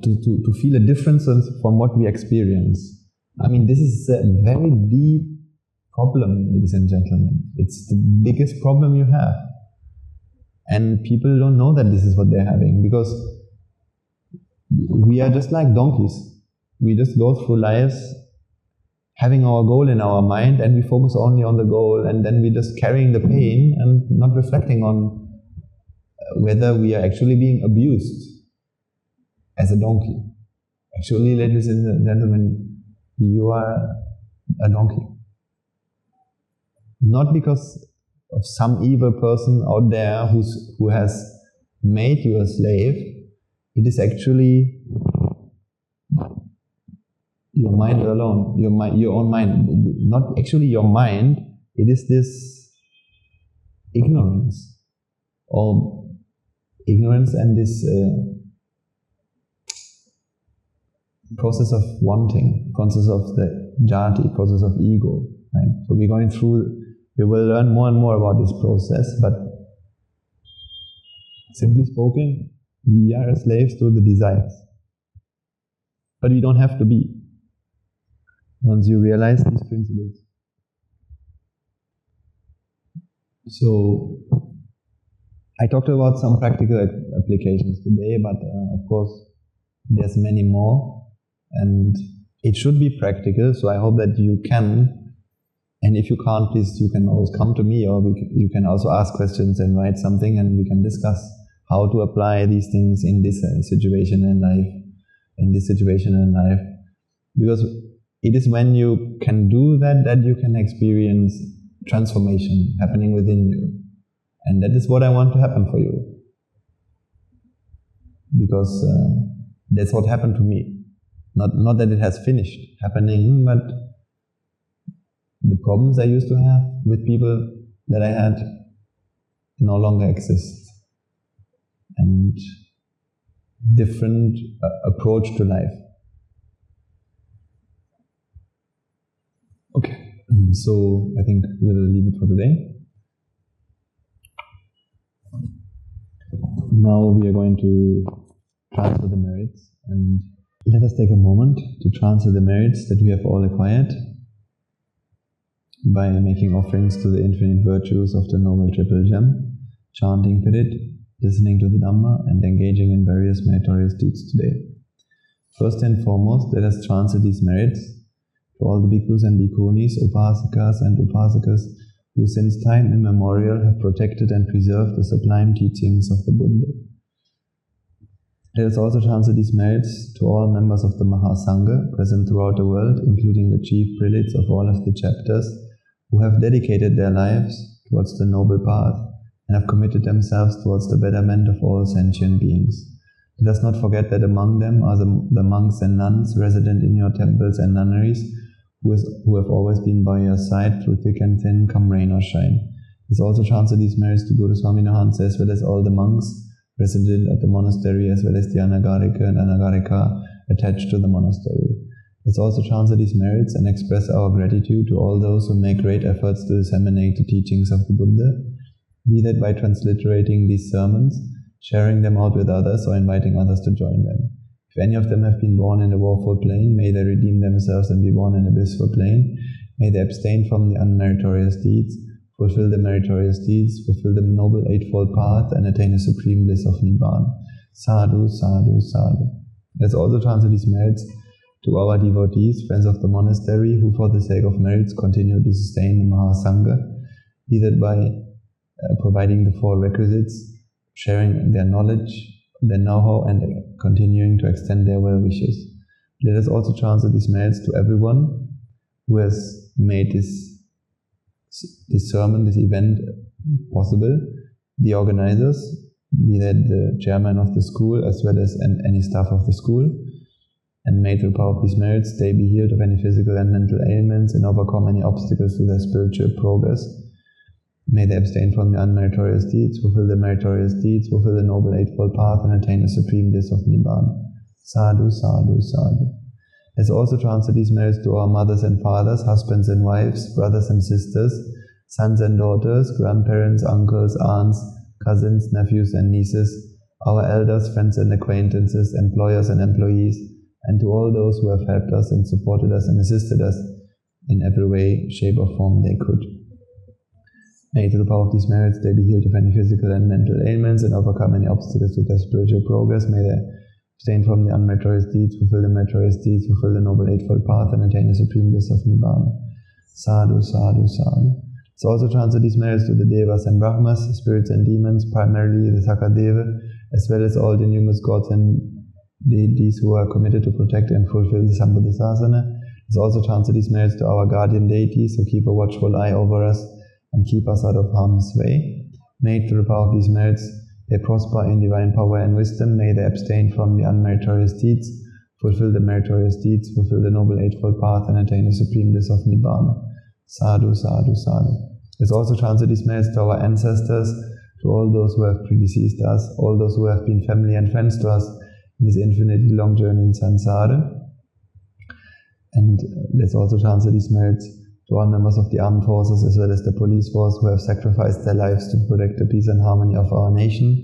A: to feel a difference from what we experience. This is a very deep problem, ladies and gentlemen. It's the biggest problem you have. And people don't know that this is what they're having, because we are just like donkeys. We just go through lives having our goal in our mind, and we focus only on the goal, and then we're just carrying the pain and not reflecting on whether we are actually being abused as a donkey. Actually, ladies and gentlemen, you are a donkey. Not because of some evil person out there who has made you a slave. It is actually your mind alone, your own mind. Not actually your mind, it is this ignorance. Or ignorance and this process of wanting, process of the jati, process of ego. Right? So we will learn more and more about this process, but simply spoken, we are slaves to the desires. But we don't have to be, once you realize these principles. So, I talked about some practical applications today, but of course, there's many more, and it should be practical, so I hope that you can. And if you can't, please, you can always come to me, or you can also ask questions and write something, and we can discuss how to apply these things in this situation in life. Because it is when you can do that you can experience transformation happening within you. And that is what I want to happen for you. Because that's what happened to me. Not that it has finished happening, but the problems I used to have with people that I had no longer exist. And different approach to life. Okay, so I think we'll leave it for today. Now we are going to transfer the merits, and let us take a moment to transfer the merits that we have all acquired by making offerings to the infinite virtues of the Noble Triple Gem, chanting Pirit, listening to the Dhamma, and engaging in various meritorious deeds today. First and foremost, let us transfer these merits to all the bhikkhus and bhikkhunis, upasakas and upasakas, who since time immemorial have protected and preserved the sublime teachings of the Buddha. Let us also transfer these merits to all members of the Mahasangha present throughout the world, including the chief prelates of all of the chapters, who have dedicated their lives towards the noble path and have committed themselves towards the betterment of all sentient beings. Let us not forget that among them are the monks and nuns resident in your temples and nunneries, who have always been by your side through thick and thin, come rain or shine. Let us also transfer these merits to Guru Swami Nahansa, as well as all the monks resident at the monastery, as well as the Anagarika and Anagarika attached to the monastery. Let's also transfer these merits and express our gratitude to all those who make great efforts to disseminate the teachings of the Buddha, be that by transliterating these sermons, sharing them out with others, or inviting others to join them. If any of them have been born in the woeful plane, may they redeem themselves and be born in the blissful plane. May they abstain from the unmeritorious deeds, fulfill the meritorious deeds, fulfill the noble eightfold path, and attain the supreme bliss of Nibbana. Sadhu, sadhu, sadhu. Let's also transfer these merits To our devotees, friends of the monastery, who for the sake of merits continue to sustain the Mahasangha, be that by providing the 4 requisites, sharing their knowledge, their know-how, and continuing to extend their well wishes. Let us also transfer these merits to everyone who has made this sermon, this event possible, the organizers, be that the chairman of the school as well as any staff of the school, and may through the power of these merits they be healed of any physical and mental ailments and overcome any obstacles to their spiritual progress. May they abstain from the unmeritorious deeds, fulfill the meritorious deeds, fulfill the Noble Eightfold Path, and attain the supreme bliss of Nibbana. Sadhu, sadhu, sadhu. Let's also transfer these merits to our mothers and fathers, husbands and wives, brothers and sisters, sons and daughters, grandparents, uncles, aunts, cousins, nephews and nieces, our elders, friends and acquaintances, employers and employees, and to all those who have helped us and supported us and assisted us in every way, shape or form they could. May through the power of these merits they be healed of any physical and mental ailments and overcome any obstacles to their spiritual progress. May they abstain from the unmeritorious deeds, fulfill the meritorious deeds, fulfill the Noble Eightfold Path, and attain the supreme bliss of Nibbana. Sadhu, sadhu, sadhu. So also transfer these merits to the Devas and Brahmas, spirits and demons, primarily the Sakadeva, as well as all the numerous gods and deities who are committed to protect and fulfill the Sambuddhasasana. Let's also transfer these merits to our guardian deities who keep a watchful eye over us and keep us out of harm's way. May through the power of these merits they prosper in divine power and wisdom. May they abstain from the unmeritorious deeds, fulfill the meritorious deeds, fulfill the Noble Eightfold Path, and attain the supreme bliss of Nibbana. Sadhu, sadhu, sadhu. Let's also transfer these merits to our ancestors, to all those who have predeceased us, all those who have been family and friends to us in this infinitely long journey in samsara. And let's also transfer these merits to all members of the armed forces as well as the police force who have sacrificed their lives to protect the peace and harmony of our nation.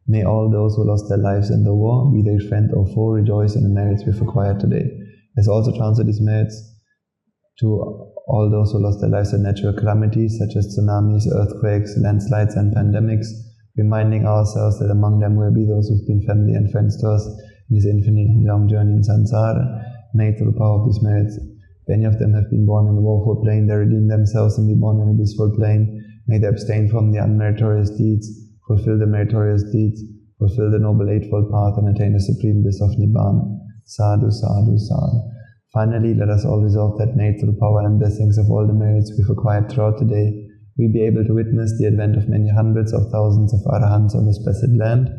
A: May all those who lost their lives in the war, be they friend or foe, rejoice in the merits we've acquired today. Let's also transfer these merits to all those who lost their lives in natural calamities such as tsunamis, earthquakes, landslides and pandemics, reminding ourselves that among them will be those who've been family and friends to us in this infinitely long journey in samsara. May through the power of these merits, if any of them have been born in a woeful plane, they redeem themselves and be born in a blissful plane. May they abstain from the unmeritorious deeds, fulfill the meritorious deeds, fulfill the Noble Eightfold Path, and attain the supreme bliss of Nibbana. Sadhu, sadhu, sadhu. Finally, let us all resolve that may through the power and blessings of all the merits we've acquired throughout the day, we be able to witness the advent of many hundreds of thousands of Arahants on this blessed land.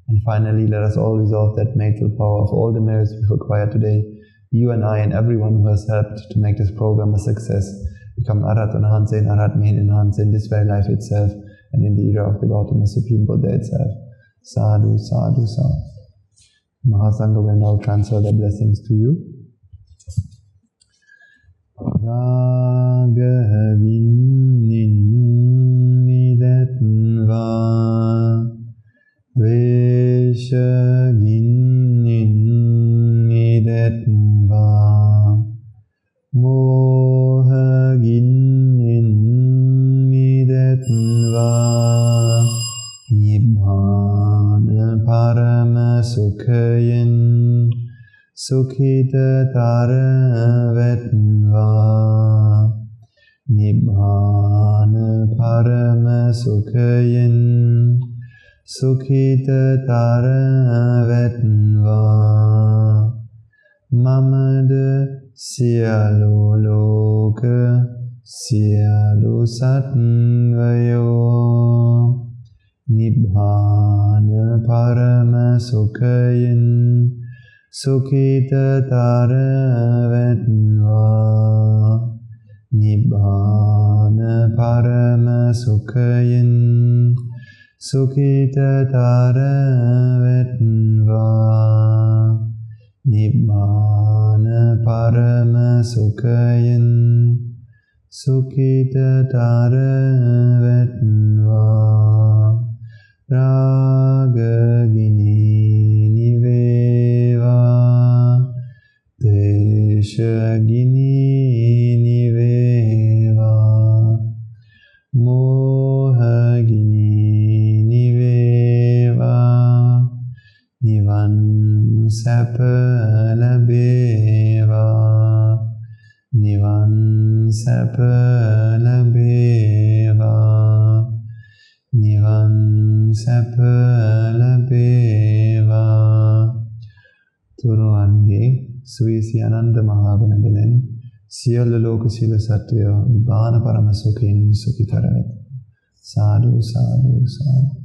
A: And finally, let us all resolve that may through the power of all the merits we've acquired today, you and I and everyone who has helped to make this program a success become Arhat and Hanse and Arhat Mihin and Hanse in this very life itself and in the era of the Gautama Supreme Buddha itself. Sadhu, sadhu, sadhu. Mahasangha will now transfer their blessings to you. Raga vinnin midatva Dvesha ginnin midatva Moha ginnin midatva Nibbana parama sukhayan Sukhita tara vetva Nibbana parama sukhayan Sukhita tara vetva Mamada siyalu loka siyalu satvayo Nibbana parama sukhayan Sukhita tara vetva Nibbana parama sukhayan Sukhita tara vetva Nibbana parama sukhayan Sukhita tara vetva Raga gini niveva Desha gini niveva Moha gini niveva Nivan sapa labeva නිවන් සැප ලැබේවා නිවන් සැප ලැබේවා තුනුවන්ගේ සුවීසි අනන්ත මහා ගුණ බලෙන් සියලු ලෝක සියලු සත්වයෝ නිබ්බාන පරම සුඛයෙන් සුඛිතර වෙති සාදු සාදු සාදු